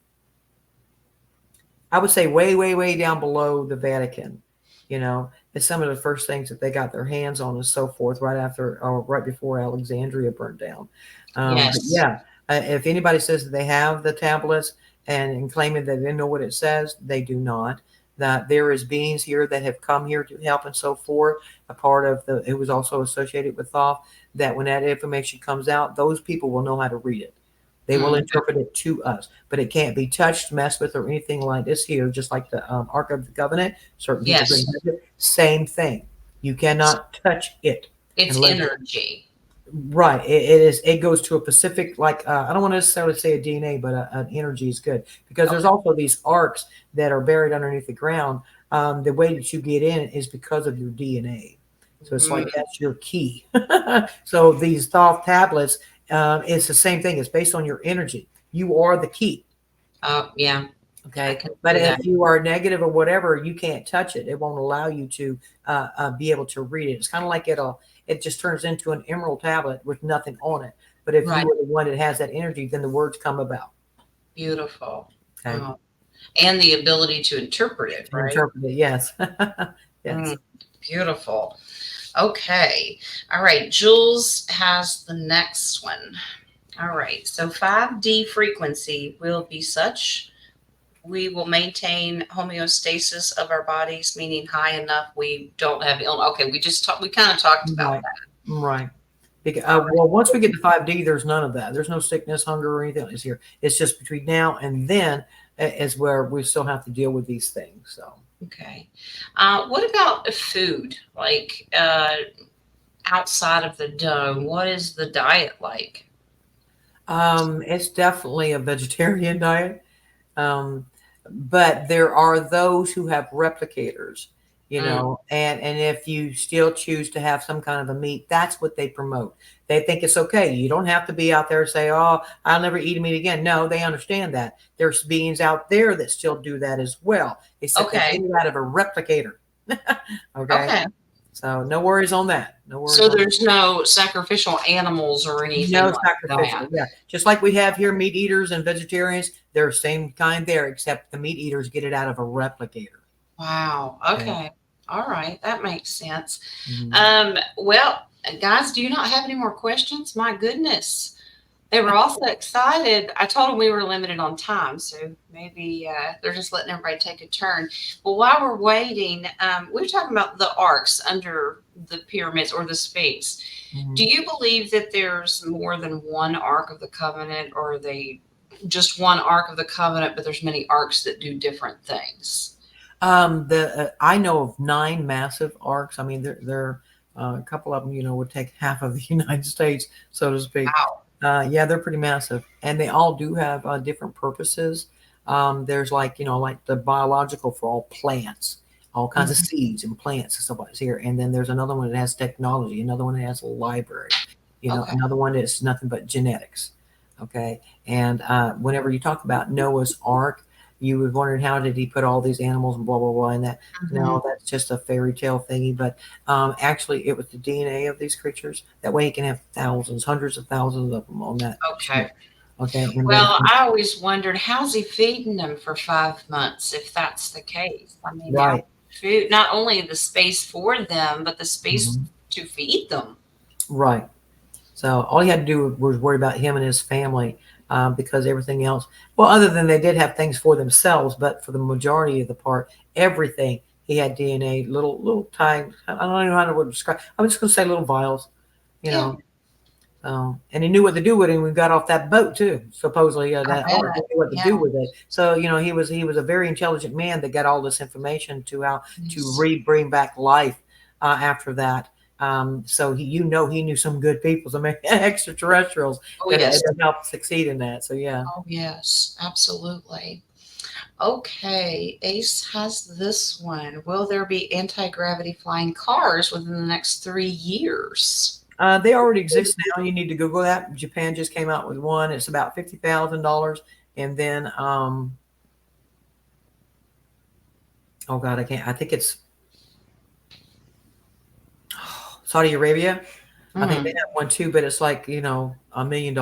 I would say way, way, way down below the Vatican. It's some of the first things that they got their hands on and so forth right after or right before Alexandria burned down. But yes. yeah, if anybody says that they have the tablets and claiming that they know what it says, they do not. That there is beings here that have come here to help and so forth. A part of it was also associated with Thoth. That when that information comes out, those people will know how to read it. They will Mm, interpret it to us, but it can't be touched, messed with, or anything like this here. Just like the Ark of the Covenant, certain people yes. couldn't touch it. Same thing. You cannot touch it It's unless energy. right. It is. It goes to a specific like I don't want to necessarily say a DNA, but an energy is good because there's Okay. also these arcs that are buried underneath the ground. The way that you get in is because of your DNA. So it's like Mm, that's your key. So these Thoth tablets, it's the same thing. It's based on your energy. You are the key. oh, yeah. I Okay. can But see that. if you are negative or whatever, you can't touch it. It won't allow you to be able to read it. It's kind of like it just turns into an emerald tablet with nothing on it. But if Right. you are the one that has that energy, then the words come about. Beautiful. Okay. Oh, and the ability to interpret it, And right? interpret it. Yes. Yes. Mm, beautiful. Okay. All right. Jules has the next one. All right. So 5D frequency will be such we will maintain homeostasis of our bodies, meaning high enough we don't have illness. Okay, we kind of talked about Right. that. Right. Because, All well, once we get to 5D, there's none of that. There's no sickness, hunger, or anything else here. It's just between now and then is where we still have to deal with these things. So. right. Okay. What about food? Like outside of the dome, what is the diet like? It's definitely a vegetarian diet. Um, but there are those who have replicators, Mm, and if you still choose to have some kind of a meat, that's what they promote. They think it's okay. You don't have to be out there and say, "Oh, I'll never eat meat again." No, they understand that. There's beings out there that still do that as well. Except they okay. get it out of a replicator. Okay, Okay. so no worries on that. No worries So on that. there's no sacrificial animals or anything No like sacrificial, that. yeah. Just like we have here meat eaters and vegetarians, they're same kind there, except the meat eaters get it out of a replicator. Wow. Okay. Okay. All right. That makes sense. Mhm. Well, guys, do you not have any more questions? My goodness. They were all so excited. I told them we were limited on time, so maybe they're just letting everybody take a turn. But while we're waiting, we were talking about the arcs under the pyramids or the Sphinx. Do Mhm. you believe that there's more than one Ark of the Covenant, or are they just one Ark of the Covenant, but there's many arcs that do different things? The I know of 9 massive arcs. I mean, they're a couple of them, would take half of the United States, so to speak. Wow. Yeah, they're pretty massive, and they all do have different purposes. There's like like the biological for all plants, all kinds of Mhm. seeds and plants and stuff like this here. And then there's another one that has technology, another one that has a library, Okay. another one that's nothing but genetics. Okay, and whenever you talk about Noah's Ark, you was wondering how did he put all these animals and blah blah blah and that. Mhm. No, that's just a fairy tale thingy. But actually, it was the DNA of these creatures. That way, he can have thousands, hundreds of thousands of them on that Okay. ship. Okay, and then Well, I always wondered how's he feeding them for 5 months if that's the case. I mean, how right, much food, not only the space for them, but the space mhm, to feed them. right. So all he had to do was worry about him and his family because everything else, well, other than they did have things for themselves, but for the majority of the part, everything he had DNA, little tiny. I don't know how to describe. I'm just going to say little vials, you Yeah, know. And he knew what to do with it. And we got off that boat too. Supposedly, I that bet. art he knew what to Yeah. do with it. So he was a very intelligent man that got all this information to how to Yes. bring back life after that. So he knew some good people, some extraterrestrials Oh, yes. that helped succeed in that. So yeah. Oh, yes. Absolutely. Okay. Ace has this one. Will there be anti gravity flying cars within the next 3 years? They already exist now. You need to Google that. Japan just came out with one. It's about $50,000, and then oh god, I can't. I think it's Saudi Arabia. I think they Mm, have one too, but it's like, $1 million.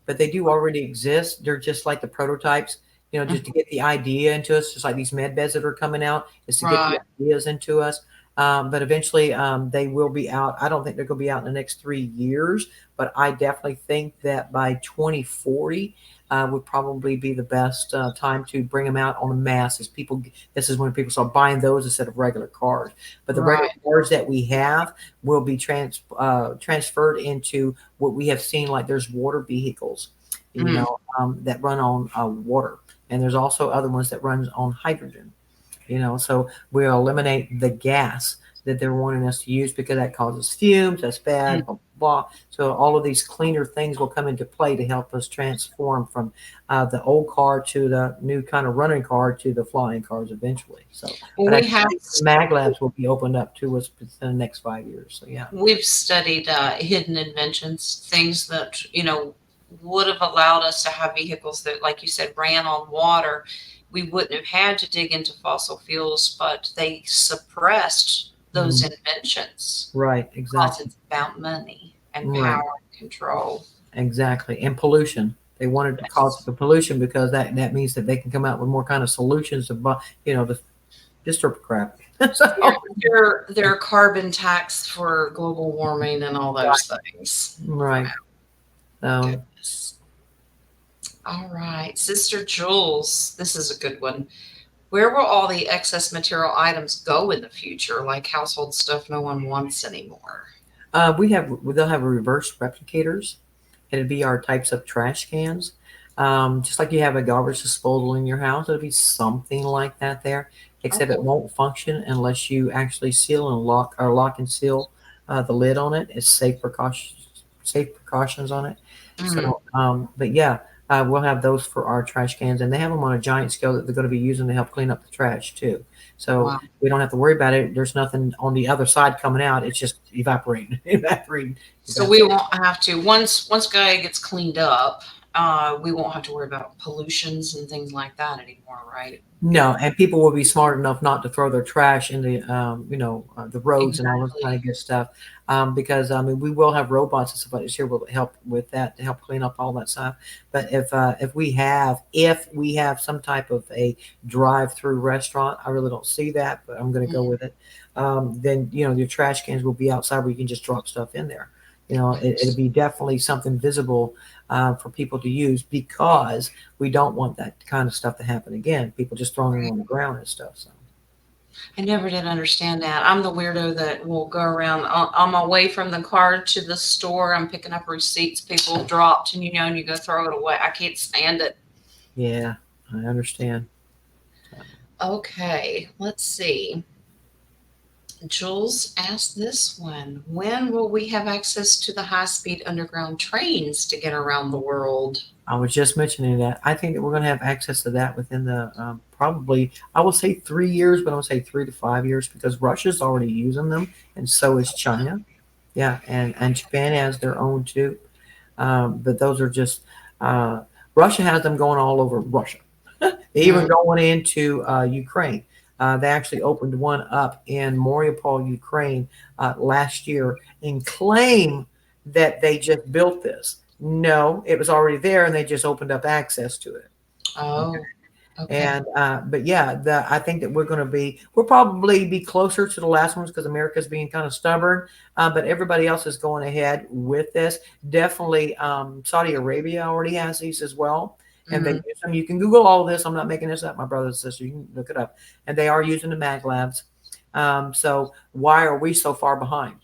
But they do already exist. They're just like the prototypes, just to mhm. get the idea into us, just like these med beds that are coming out, is to get the Right. ideas into us. But eventually they will be out. I don't think they're going to be out in the next 3 years, but I definitely think that by 2040 would probably be the best time to bring them out on the mass. This is when people start buying those instead of regular cars. But the regular Right. cars that we have will be transferred into what we have seen. Like there's water vehicles, Mm, that run on water, and there's also other ones that runs on hydrogen. So we'll eliminate the gas that they're wanting us to use because that causes fumes. That's mm. bad. Blah, blah. So all of these cleaner things will come into play to help us transform from the old car to the new kind of running car to the flying cars eventually. So, Well, but I we have think the mag labs will be opened up to us in the next 5 years. So yeah. we've studied hidden inventions, things that would have allowed us to have vehicles that, like you said, ran on water. We wouldn't have had to dig into fossil fuels, but they suppressed those Mhm. inventions Right. because Exactly. it's about money and Right. power and control. Exactly. And pollution. They wanted to cause Yes. the pollution because that means that they can come out with more kind of solutions to disturb crap. Yeah, So, their carbon tax for global warming and all those things. right. So Goodness. All right, Sister Jules, this is a good one. Where will all the excess material items go in the future, like household stuff no one wants anymore? they'll have reverse replicators. It'll be our types of trash cans. Just like you have a garbage disposal in your house, it'll be something like that there, except it Okay. won't function unless you actually seal and lock and seal the lid on it. It's safe precautions on it. Mm, So, but yeah, we'll have those for our trash cans, and they have them on a giant scale that they're going to be using to help clean up the trash too. So wow. we don't have to worry about it. There's nothing on the other side coming out. It's just evaporating, evaporating, So we evaporating. won't have to once Gaia gets cleaned up, we won't have to worry about pollutions and things like that anymore, right? No, Good. and people will be smart enough not to throw their trash in the roads and all this kind Exactly. of good stuff, because I mean we will have robots and stuff like this here will help with that to help clean up all that stuff. But if we have some type of a drive-through restaurant, I really don't see that, but I'm going to go Mm. with it. Then your trash cans will be outside where you can just drop stuff in there. It'll be definitely something visible for people to use because we don't want that kind of stuff to happen again. People just throwing them Right. on the ground and stuff. So I never did understand that. I'm the weirdo that will go around on my way from the car to the store. I'm picking up receipts people dropped, and and you go throw it away. I can't stand it. yeah, I understand. So, Okay, let's see. Jules asked this one. When will we have access to the high-speed underground trains to get around the world? I was just mentioning that. I think that we're going to have access to that within the probably, I will say 3 years, but I will say 3 to 5 years because Russia's already using them, and so is China. Yeah, and Japan has their own too. But those are just uh, Russia has them going all over Russia. Even Mm. going into Ukraine. They actually opened one up in Mariupol, Ukraine, last year and claim that they just built this. No, it was already there and they just opened up access to it. Okay. Oh, okay. And but yeah, I think that we'll probably be closer to the last ones because America's being kind of stubborn. But everybody else is going ahead with this. Definitely, Saudi Arabia already has these as well, and they Mm. use them. You can Google all this. I'm not making this up, my brother and sister. You can look it up, and they are using the mag labs. So why are we so far behind?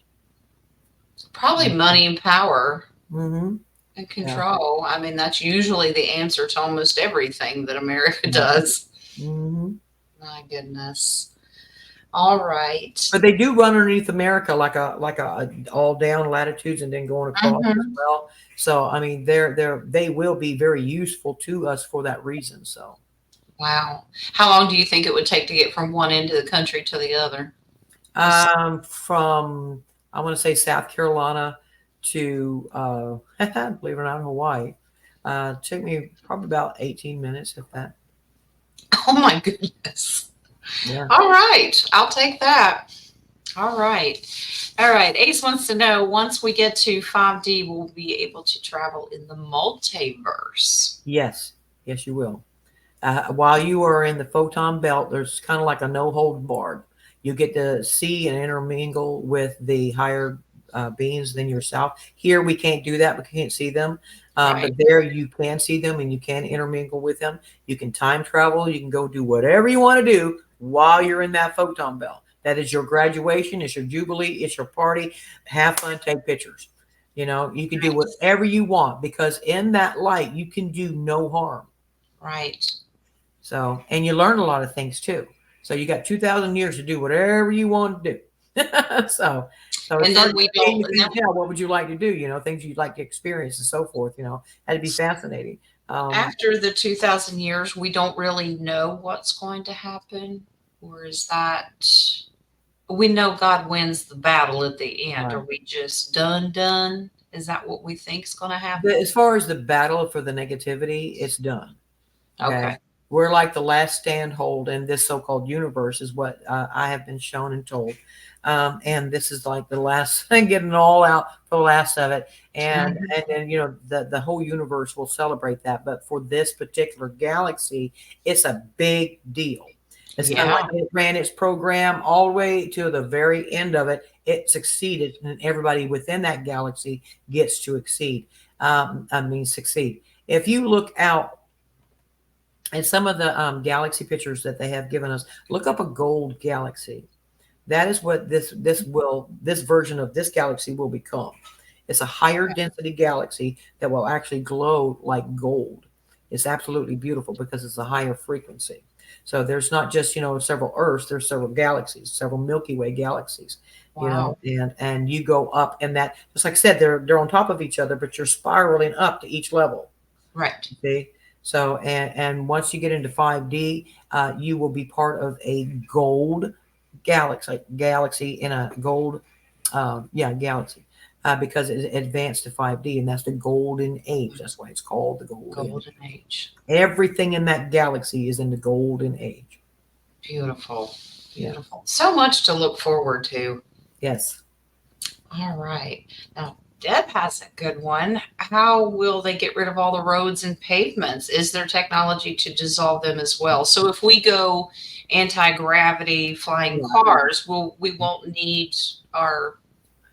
Probably money and power Mm-hmm. and Yeah. control. I mean, that's usually the answer to almost everything that America Yeah. does. Mm-hmm. My goodness. All right. But they do run underneath America like a all down latitudes and then going across as Mhm. well. So I mean they will be very useful to us for that reason. So Wow. How long do you think it would take to get from one end of the country to the other? Just from I want to say South Carolina to believe it or not Hawaii. Took me probably about 18 minutes if that. oh my goodness. Yeah. All right. I'll take that. All right. All right. Ace wants to know, once we get to 5D, we'll be able to travel in the multiverse. Yes, yes, you will. While you are in the photon belt, there's kind of like a no hold barred. You get to see and intermingle with the higher beings than yourself. Here, we can't do that. We can't see them. Right. But there, you can see them and you can intermingle with them. You can time travel. You can go do whatever you want to do while you're in that photon belt. That is your graduation. It's your jubilee. It's your party. Have fun. Take pictures. You know, you can do Right. whatever you want because in that light, you can do no harm. Right. So, and you learn a lot of things too. So you got 2,000 years to do whatever you want to do. so it And then started we saying, don't, you and can then tell what would you like to do, you know, things you'd like to experience and so forth, you know, that'd be fascinating. Um, after the 2000 years, we don't really know what's going to happen. Or is that, we know God wins the battle at the end? Are right. we just done? Is that what we think is going to happen? As far as the battle for the negativity, it's done. Okay. Okay. We're like the last stand hold in this so-called universe is what I have been shown and told. And this is like the last getting all out for the last of it. Mhm. And then, you know, the whole universe will celebrate that. But for this particular galaxy, it's a big deal. It's kind of like Yeah. it ran its program all the way to the very end of it. It succeeded, and everybody within that galaxy gets to exceed. Succeed. If you look out and some of the galaxy pictures that they have given us, look up a gold galaxy. That is what this version of this galaxy will become. It's a higher density galaxy that will actually glow like gold. It's absolutely beautiful because it's a higher frequency. So there's not just, you know, several Earths, there's several galaxies, several Milky Way galaxies, you know, Wow. and you go up and that, just like I said, they're on top of each other, but you're spiraling up to each level. Right. See? So, and once you get into 5D, you will be part of a gold galaxy in a gold, galaxy, because it advanced to 5D, and that's the golden age. That's why it's called the golden age. Golden age. Everything in that galaxy is in the golden age. Beautiful. Yeah. Beautiful. So much to look forward to. Yes. All right. Now, Deb has a good one. How will they get rid of all the roads and pavements? Is there technology to dissolve them as well? So if we go anti-gravity flying Right. cars, we won't need our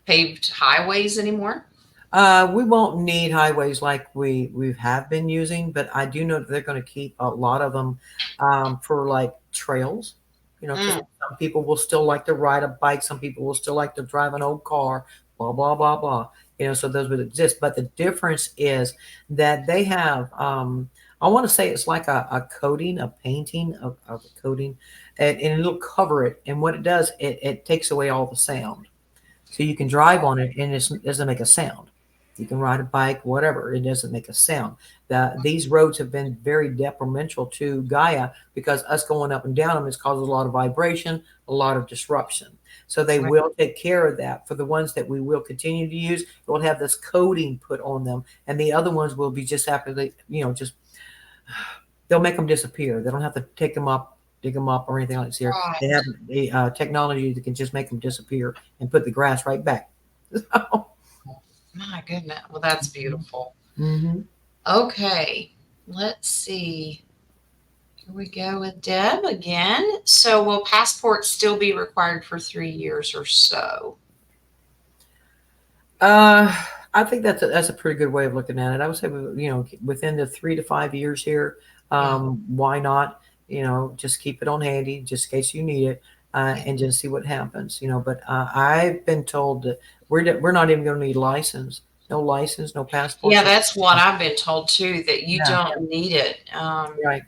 paved highways anymore? We won't need highways like we have been using, but I do know that they're going to keep a lot of them for like trails. You know, because Mm, some people will still like to ride a bike, some people will still like to drive an old car, blah blah blah blah. You know, so those would exist. But the difference is that they have. I want to say it's like a coating, a painting of a coating, and it'll cover it. And what it does, it takes away all the sound. So you can drive on it and it doesn't make a sound. You can ride a bike, whatever, it doesn't make a sound. These roads have been very detrimental to Gaia because us going up and down them has caused a lot of vibration, a lot of disruption. So they right. will take care of that. For the ones that we will continue to use, we'll have this coating put on them, and the other ones will be just after they, you know, just they'll make them disappear. They don't have to take them up, dig them up, or anything like this. Here, they Right. have the technology that can just make them disappear and put the grass right back. My goodness. Well, that's beautiful. Mm-hmm. Okay. Let's see. Here we go with Deb again. So will passports still be required for 3 years or so? Uh, I think that's a pretty good way of looking at it. I would say, you know, within the 3 to 5 years here, Yeah. why not? You know, just keep it on handy, just in case you need it, Yeah. and just see what happens. You know, but I've been told that we're not even going to need license, no Yeah, passports. that's what I've been told too, that you Yeah, don't need it. right.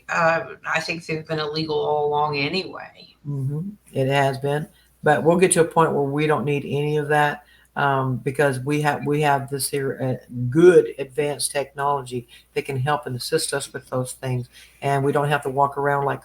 I think they've been illegal all along anyway. It has been, but we'll get to a point where we don't need any of that because we have this here good advanced technology that can help and assist us with those things, and we don't have to walk around like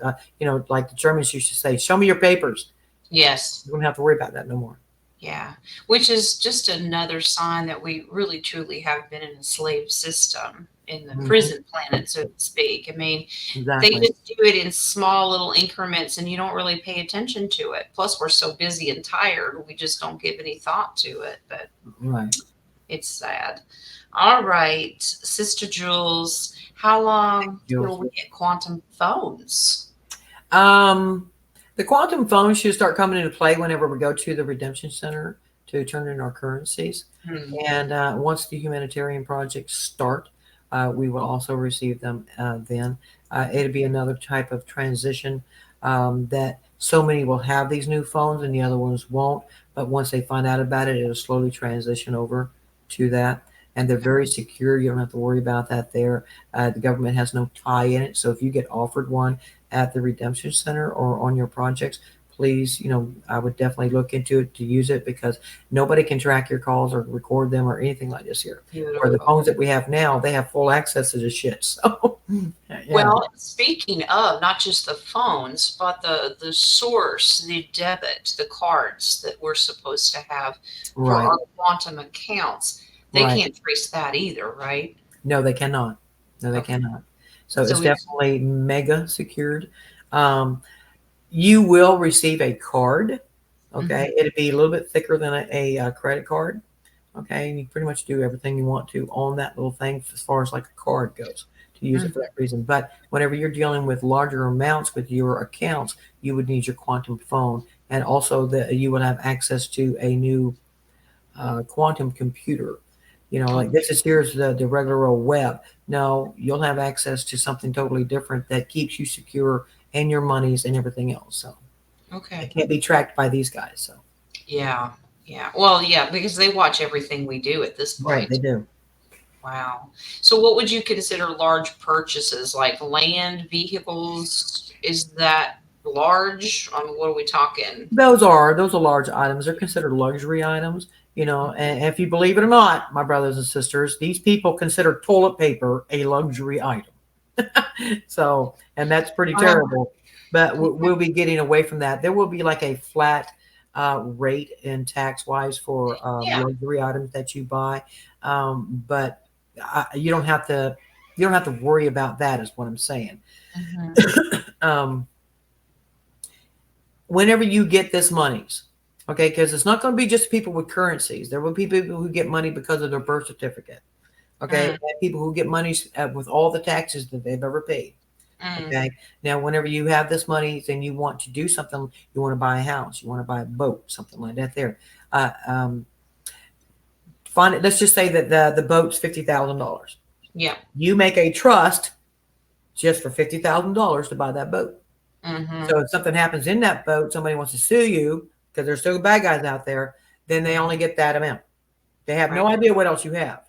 like the Germans used to say, "Show me your papers." Yes. We don't have to worry about that no more. Yeah. Which is just another sign that we really truly have been in a slave system in the Mhm. prison planet, so to speak. I mean, they Exactly. just do it in small little increments and you don't really pay attention to it. Plus, we're so busy and tired, we just don't give any thought to it. But Right. it's sad. All right, Sister Jules, how long till Jules. we get quantum phones? Um, the quantum phone should start coming into play whenever we go to the redemption center to turn in our currencies. Hmm. And once the humanitarian projects start, we will also receive them then. It'll be another type of transition that so many will have these new phones and the other ones won't. But once they find out about it, it'll slowly transition over to that. And they're very secure. You don't have to worry about that there. The government has no tie in it. So if you get offered one, at the redemption center or on your projects, please, I would definitely look into it to use it because nobody can track your calls or record them or anything like this here. Where the Beautiful. phones that we have now, they have full access to this shit. So, yeah, Well, speaking of not just the phones, but the source, the debit, the cards that we're supposed to have for right, our quantum accounts, they right. can't trace that either, right? No, they cannot. No, they Okay. cannot. So So it's we definitely mega secured. Um, you will receive a card. Mhm. Okay, it'd be a little bit thicker than a credit card. Okay, and you pretty much do everything you want to on that little thing as far as like a card goes to use it for Mhm. that reason. But whenever you're dealing with larger amounts with your accounts, you would need your quantum phone, and also that you would have access to a new quantum computer. Like this is here's the regular old web. No, you'll have access to something totally different that keeps you secure and your monies and everything else. So it Okay. can't be tracked by these guys. So Yeah. Yeah. Well, yeah, because they watch everything we do at this right, they point. do. Wow. So what would you consider large purchases like land, vehicles? Is that large? I mean, what are we talking? Those are large items. They're considered luxury items, and if you believe it or not, my brothers and sisters, these people consider toilet paper a luxury item. So, and that's pretty Wow. terrible. But we'll be getting away from that. There will be like a flat rate in tax wise for Yeah. luxury items that you buy, but you don't have to. You don't have to worry about that. Is what I'm saying. Mhm. Um, Whenever you get this monies, okay, because it's not going to be just people with currencies. There will be people who get money because of their birth certificate, okay, Mm, and people who get money with all the taxes that they've ever paid. mm. Okay, now whenever you have this money, then you want to do something. You want to buy a house, you want to buy a boat, something like that. There, uh, um, find it. Let's just say that the boat's $50,000. Yeah. You make a trust just for $50,000 to buy that boat. Mhm. So if something happens in that boat, somebody wants to sue you because there's still bad guys out there, then they only get that amount. They have Right. no idea what else you have.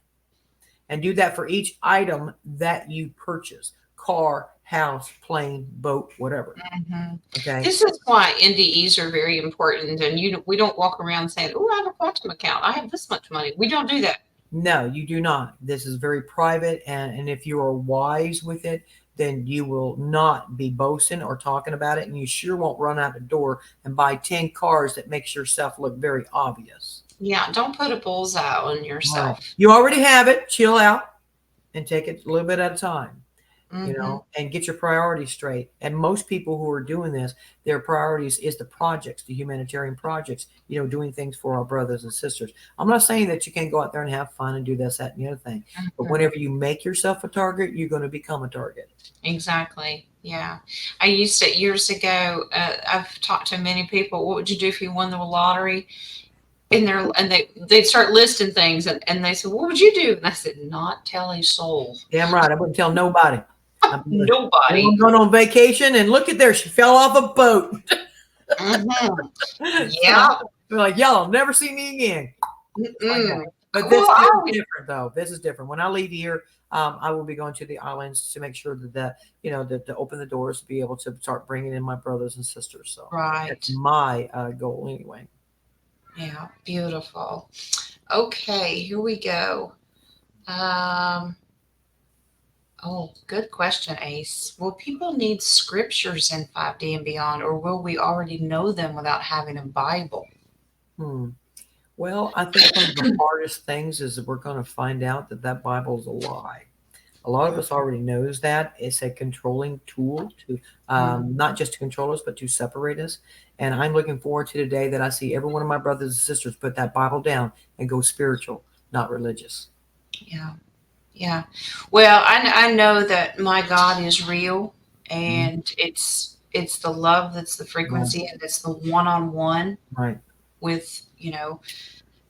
And do that for each item that you purchase: car, house, plane, boat, whatever. Mhm. Okay. This is why NDEs are very important, and we don't walk around saying, "Oh, I have a quantum account. I have this much money." We don't do that. No, you do not. This is very private. And if you are wise with it, then you will not be boasting or talking about it. And you sure won't run out the door and buy 10 cars that makes yourself look very obvious. Yeah, don't put a bullseye on Right. yourself. You already have it. Chill out and take it a little bit at a time, Mhm. and get your priorities straight. And most people who are doing this, their priorities is the projects, the humanitarian projects, doing things for our brothers and sisters. I'm not saying that you can't go out there and have fun and do this, that, and the other thing. But Mhm. whenever you make yourself a target, you're going to become a target. Exactly. Yeah. I used to years ago. I've talked to many people. What would you do if you won the lottery? And they'd start listing things, and they said, "What would you do?" And I said, "Not tell a soul. Damn right. I wouldn't tell nobody. I'm Nobody." going on vacation and look at there. She fell off a boat. Hmm. So Yeah. they're like, y'all will never see me again. Like that. Mm-mm. But Cool. this is I different, though. This is different. When I leave here, I will be going to the islands to make sure that to open the doors to be able to start bringing in my brothers and sisters. So that's right. my goal anyway. Yeah. Beautiful. Okay. Here we go. Um. Oh, good question, Ace. Will people need scriptures in 5D and beyond, or will we already know them without having a Bible? Hmm. Well, I think one of the hardest things is that we're going to find out that that Bible is a lie. A lot of us already knows that it's a controlling tool to Mm. not just to control us, but to separate us. And I'm looking forward to the day that I see every one of my brothers and sisters put that Bible down and go spiritual, not religious. Yeah. Yeah. Well, I know that my God is real, Mhm. and it's the love that's the Right, frequency, and it's the one-on-one right, with,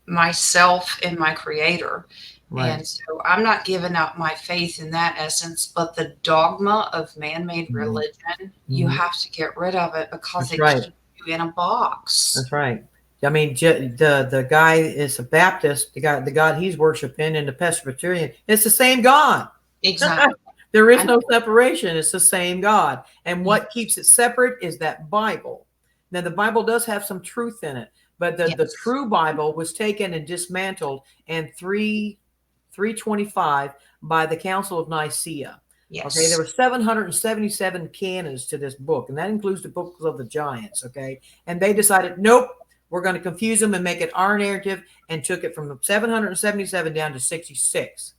myself and my creator. right. And so I'm not giving up my faith in that essence, but the dogma of man-made Mhm. religion, you Mhm. have to get rid of it because That's it right. keeps you in a box. That's right. I mean, the guy is a Baptist. The God he's worshiping, and the Presbyterian, it's the same God. Exactly. There is I no separation. It's the same God. And Yeah. what keeps it separate is that Bible. Now, the Bible does have some truth in it, but the Yes. true Bible was taken and dismantled in 325 by the Council of Nicaea. Okay, there Yes. were 777 canons to this book, and that includes the books of the giants. Okay, and they decided, nope, we're going to confuse them and make it our narrative, and took it from 777 down to 66.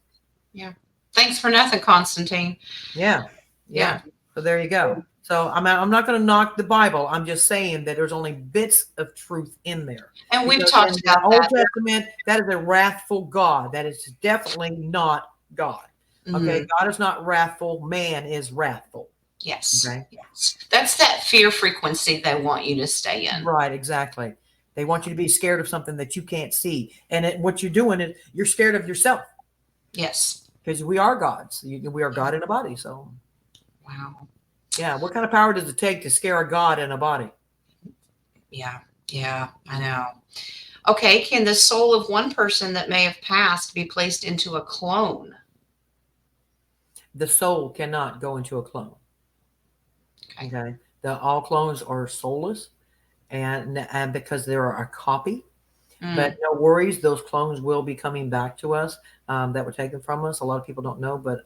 Yeah. Thanks for nothing, Constantine. Yeah, yeah. Yeah. So there you go. So I'm not going to knock the Bible. I'm just saying that there's only bits of truth in there, And we've because talked in the about Old that. Testament, that is a wrathful God. That is definitely not God. Okay, Mm, God is not wrathful. Man is wrathful. yes. Okay, Yes. That's that fear frequency they want you to stay in. right, exactly. They want you to be scared of something that you can't see, and what you're doing is you're scared of yourself, Yes. because we are gods. We are Yeah. God in a body. So Wow. yeah, what kind of power does it take to scare a God in a body? Yeah. Yeah. I know. Okay. Can the soul of one person that may have passed be placed into a clone? The soul cannot go into a clone. Okay. Okay, all clones are soulless, and because they're a copy. But Mm, no worries, those clones will be coming back to us, that were taken from us. A lot of people don't know, but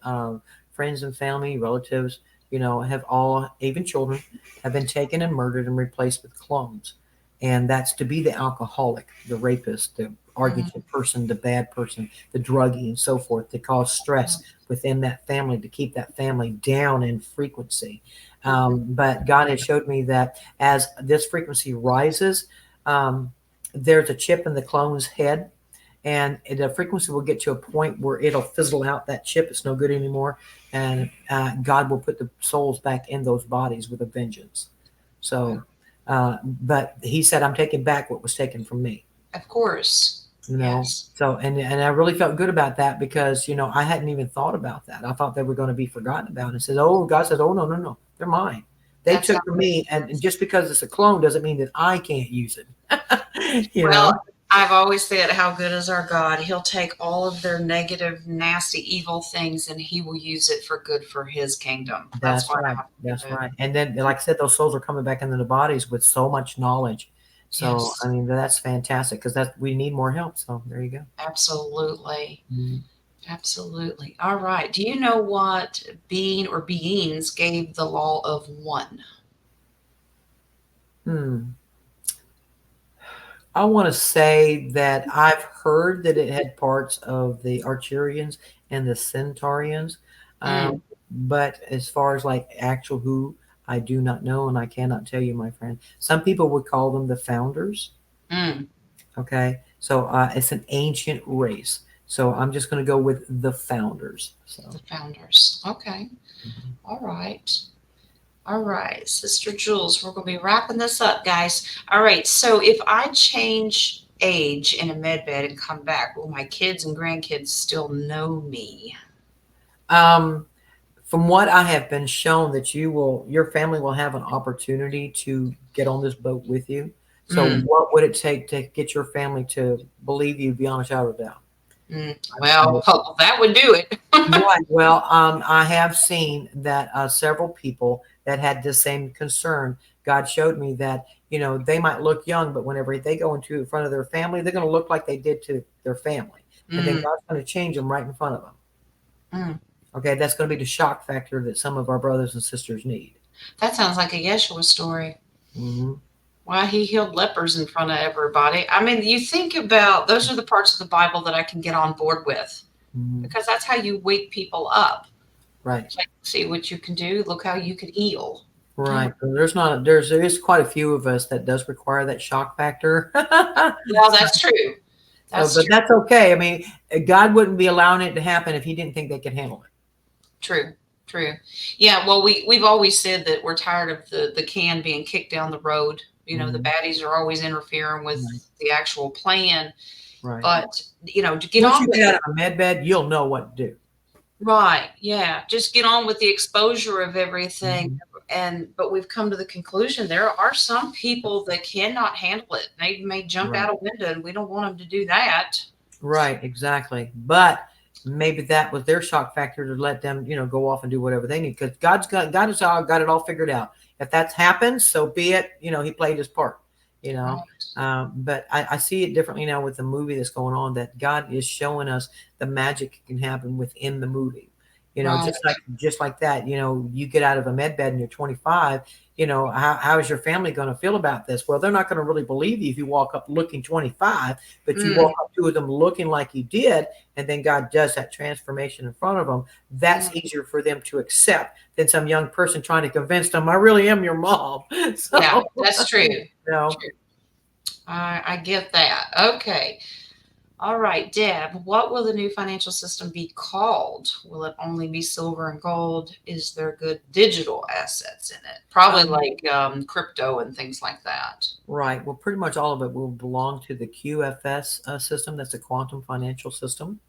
friends and family, relatives, have all, even children, have been taken and murdered and replaced with clones. And that's to be the alcoholic, the rapist, the mm, argument person, the bad person, the druggie, and so forth, to cause stress within that family, to keep that family down in frequency. But God has showed me that as this frequency rises, um, there's a chip in the clone's head, and the frequency will get to a point where it'll fizzle out that chip. It's no good anymore, and God will put the souls back in those bodies with a vengeance. wow. So, but He said, "I'm taking back what was taken from me." Of course. You know, Yes. so and I really felt good about that, because I hadn't even thought about that. I thought they were going to be forgotten about. And says, "Oh, God says, oh no, no, no, they're mine. They That's how took from it me, and is. just because it's a clone doesn't mean that I can't use it." you Well, know. I've always said, how good is our God? He'll take all of their negative, nasty, evil things and he will use it for good for his kingdom. That's That's why right. I That's believe it. right. And then, like I said, those souls are coming back into the bodies with so much knowledge. So, I Yes, mean, that's fantastic, because we need more help. So there you go. absolutely. Mhm. Absolutely. All right. Do you know what being or beings gave the law of one? Hmm. I want to say that I've heard that it had parts of the Arturians and the Centaurians. Um, Mm, but as far as like actual who, I do not know, and I cannot tell you, my friend. Some people would call them the founders. mm, Okay, so it's an ancient race. So I'm just going to go with the founders. the So founders. Okay. mhm. All right. All right, Sister Jules, we're going to be wrapping this up, guys. All right, so if I change age in a med bed and come back, will my kids and grandkids still know me? um, from what I have been shown, that your family will have an opportunity to get on this boat with you. So Mm, what would it take to get your family to believe you beyond a shadow of doubt? well, that would do it. Right. Well, I have seen that several people that had the same concern. God showed me that they might look young, but whenever they go into in front of their family, they're going to look like they did to their family, and then Mm, God's going to change them right in front of them. mm. Okay, that's going to be the shock factor that some of our brothers and sisters need. That sounds like a Yeshua story. Hmm. Why he healed lepers in front of everybody. I mean, you think about those are the parts of the Bible that I can get on board with Mhm. because that's how you wake people up. Right. It's like, see what you can do. Look how you can heal. Yeah. Right. There is quite a few of us that does require that shock factor. Well, that's true. So, That's but true. that's okay. I mean, God wouldn't be allowing it to happen if He didn't think they could handle it. True. True. Yeah. Well, we've always said that we're tired of the can being kicked down the road. You know, the Mhm. baddies are always interfering with Right. the actual plan. Right. But to get Once on you with get out it. of a med bed, you'll know what to do. Right. Yeah. Just get on with the exposure of everything. Mhm. But we've come to the conclusion there are some people that cannot handle it. They may jump Right. out a window, and we don't want them to do that. Right. Exactly. But maybe that was their shock factor to let them, go off and do whatever they need because God it all figured out. If that's happened, so be it. He played his part. You know. Right. But I see it differently now with the movie that's going on. That God is showing us the magic can happen within the movie. Right. Just like that. You get out of a med bed and you're 25. How is your family going to feel about this? Well, they're not going to really believe you if you walk up looking 25, but you Mm, walk up to them looking like you did, and then God does that transformation in front of them. That's mm. easier for them to accept than some young person trying to convince them, I really am your mom. Yeah, So, that's true. you know, True. I get that. Okay. All right, Deb, what will the new financial system be called? Will it only be silver and gold? Is there good digital assets in it? Probably um, like crypto and things like that. right. Well, pretty much all of it will belong to the QFS system. That's a quantum financial system.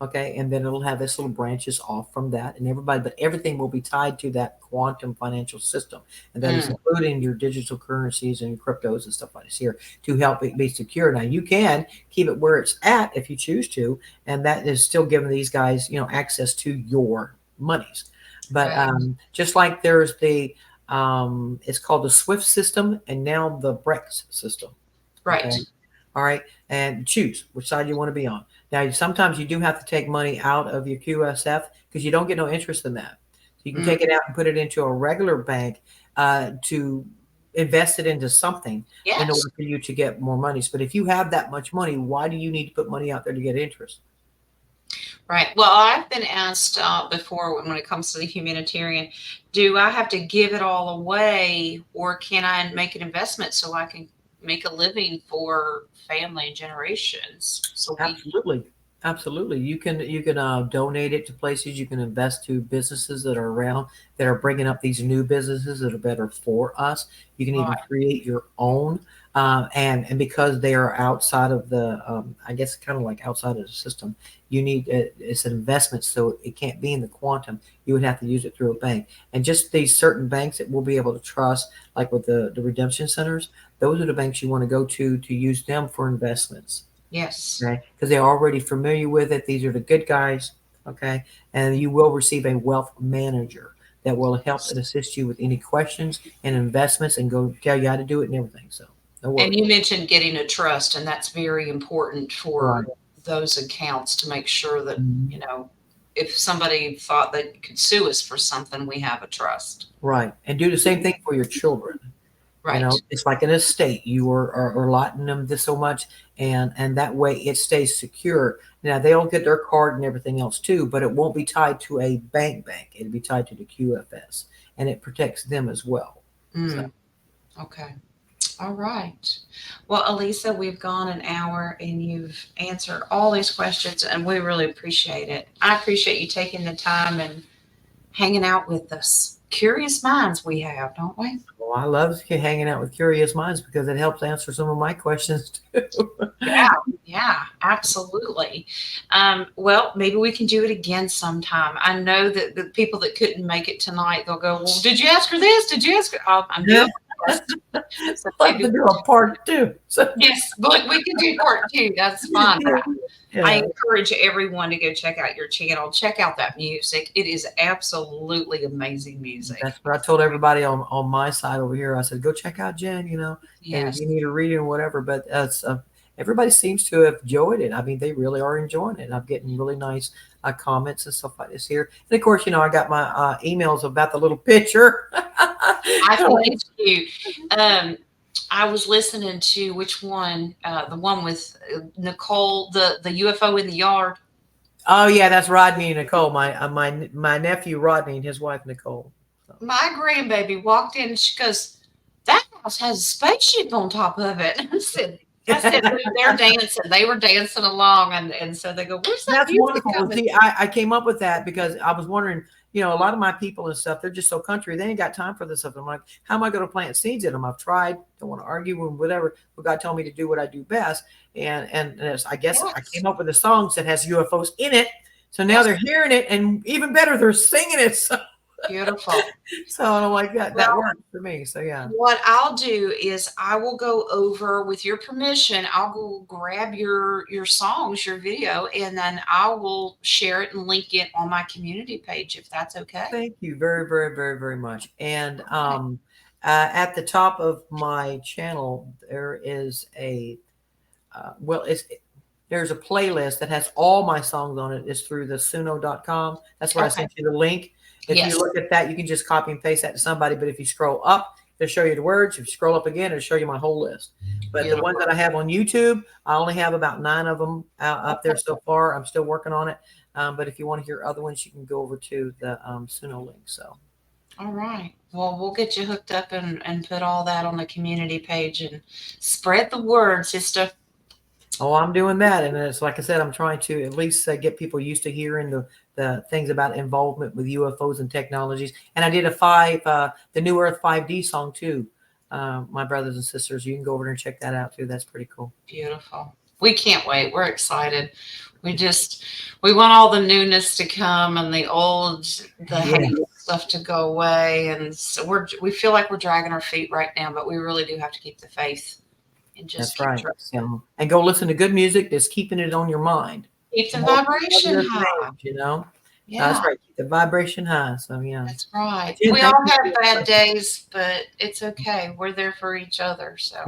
Okay, and then it'll have its little branches off from that, and but everything will be tied to that quantum financial system, and that is Mm, including your digital currencies and cryptos and stuff like this here to help it be secure. Now you can keep it where it's at if you choose to, and that is still giving these guys, access to your monies. But right. just like there's it's called the SWIFT system, and now the BREX system. Okay. Right. All right. And choose which side you want to be on. Now, sometimes you do have to take money out of your QSF because you don't get no interest in that. So you can Mm, take it out and put it into a regular bank to invest it into something in yes. order for you to get more monies. But if you have that much money, why do you need to put money out there to get interest? Right. Well, I've been asked before when it comes to the humanitarian, do I have to give it all away or can I make an investment so I can make a living for family and generations? So we, Absolutely. Absolutely. You can donate it to places. You can invest to businesses that are around that are bringing up these new businesses that are better for us. You can even right. create your own, and because they are outside of the, I guess kind of like outside of the system, you need it's an investment, so it can't be in the quantum. You would have to use it through a bank, and just these certain banks that we'll be able to trust, like with the redemption centers. Those are the banks you want to go to use them for investments. Yes. Okay, because they're already familiar with it. These are the good guys. Okay, and you will receive a wealth manager that will help and assist you with any questions and investments and go tell you how to do it and everything. So no And worries. you mentioned getting a trust, and that's very important Right. for those accounts to make sure that, Mhm. if somebody thought they could sue us for something, we have a trust. Right, and do the same thing for your children. Right. It's like an estate. You are allotting them this so much, and that way it stays secure. Now they'll get their card and everything else too, but it won't be tied to a bank. It'll be tied to the QFS, and it protects them as well. So Mm, okay. All right. Well, Alisa, we've gone an hour and you've answered all these questions, and we really appreciate it. I appreciate you taking the time and hanging out with us. Curious minds we have, don't we? well, I love hanging out with curious minds because it helps answer some of my questions too. Yeah, yeah, absolutely. Well, maybe we can do it again sometime. I know that the people that couldn't make it tonight, they'll go, "Well, did you ask her this? Did you ask her?" I'm doing my best. So I'll have maybe to do a part two. So yes, but we can do part two. That's fine. But I yeah, encourage everyone to go check out your channel. Check out that music. It is absolutely amazing music. that's what I told everybody on my side over here. I said, go check out Jen, and if Yes, you need a reading or whatever. But everybody seems to have enjoyed it. I mean, they really are enjoying it. I'm getting really nice comments and stuff like this here. And of course, I got my emails about the little picture. I think it's cute. Um, I was listening to which one? The one with Nicole, the UFO in the yard. Oh yeah, that's Rodney and Nicole. My nephew Rodney and his wife Nicole. So. My grandbaby walked in and she goes, "That house has a spaceship on top of it." I said, they're dancing. They were dancing along, and so they go, "Where's that That's music wonderful. Well, coming?" see, I came up with that because I was wondering, a lot of my people and stuff, they're just so country. They ain't got time for this stuff. I'm like, how am I going to plant seeds in them? I've tried. Don't want to argue with whatever. But God told me to do what I do best. And I guess I Yes, came up with a song that has UFOs in it. So now yes, they're hearing it, and even better, they're singing it. So, beautiful. I'm like that. That Well, worked for me. So yeah. what I'll do is I will go over with your permission. I'll go grab your songs, your video, and then I will share it and link it on my community page if that's okay. Thank you very, very, very, very much. And Okay. at the top of my channel, there is a it's there's a playlist that has all my songs on it. It's through the suno.com. That's where I Okay. sent you the link. If you Yes. look at that, you can just copy and paste that to somebody. But if you scroll up, it'll show you the words. If you scroll up again, it'll show you my whole list. But the ones Beautiful. that I have on YouTube, I only have about 9 of them up there Okay. so far. I'm still working on it. But if you want to hear other ones, you can go over to the Suno link. So. All right. Well, we'll get you hooked up and put all that on the community page and spread the word, sister. Oh, I'm doing that, and it's like I said, I'm trying to at least get people used to hearing the things about involvement with UFOs and technologies. And I did the New Earth 5D song too. My brothers and sisters, you can go over there and check that out too. That's pretty cool. Beautiful. We can't wait. We're excited. We want all the newness to come and the old, the Yeah, hate stuff to go away. And so we feel like we're dragging our feet right now, but we really do have to keep the faith and just that's keep right. trusting. So, and go listen to good music that's keeping it on your mind. Keep The the more vibration positive high. things. That's Yeah, right. Keep the vibration high. So yeah. that's right. Jen, We thank all have bad you. days, but it's okay. We're there for each other. So,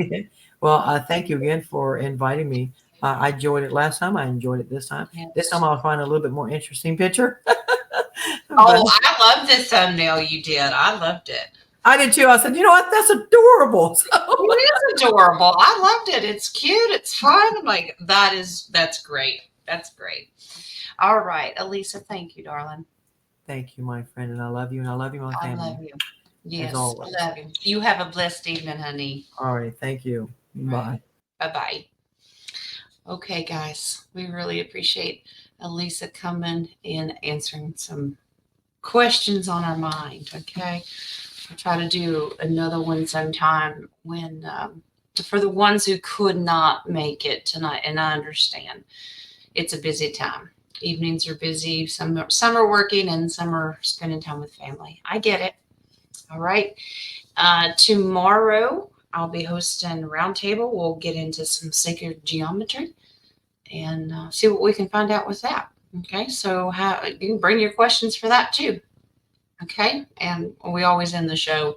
Well, thank you again for inviting me. I enjoyed it last time. I enjoyed it this time. This time yes. I'll find a little bit more interesting picture. But Oh, I love this thumbnail you did. I loved it. I did too. I said, you know what? That's adorable. It So is adorable. I loved it. It's cute. It's fun. I'm like, that's great. That's great. All right, Alisa, thank you, darling. thank you, my friend, and I love you, and I love you, my I family, love you. as Yes, I always. love you. You have a blessed evening, honey. All right. Thank you. Right. Bye. Bye bye. Okay, guys, we really appreciate Alisa coming and answering some questions on our mind. Okay, I'll try to do another one sometime when for the ones who could not make it tonight, and I understand it's a busy time. Evenings are busy. Some are working, and some are spending time with family. I get it. All right. Tomorrow I'll be hosting a roundtable. We'll get into some sacred geometry and see what we can find out with that. Okay, so you can bring your questions for that too. Okay, and we always end the show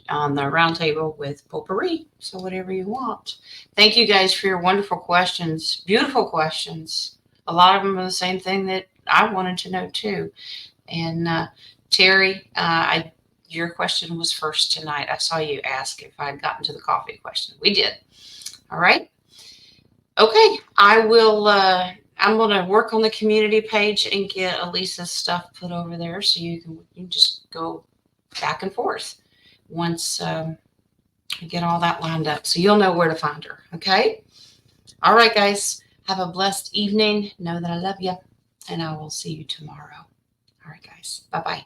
on the roundtable with potpourri. So whatever you want. Thank you guys for your wonderful questions, beautiful questions. A lot of them are the same thing that I wanted to know too. And Terry, your question was first tonight. I saw you ask if I'd gotten to the coffee question. We did. All right. Okay, I will. I'm going to work on the community page and get Alisa's stuff put over there, so you can just go back and forth once I get all that lined up, so you'll know where to find her. Okay. All right, guys. Have a blessed evening. Know that I love you, and I will see you tomorrow. All right, guys. Bye bye.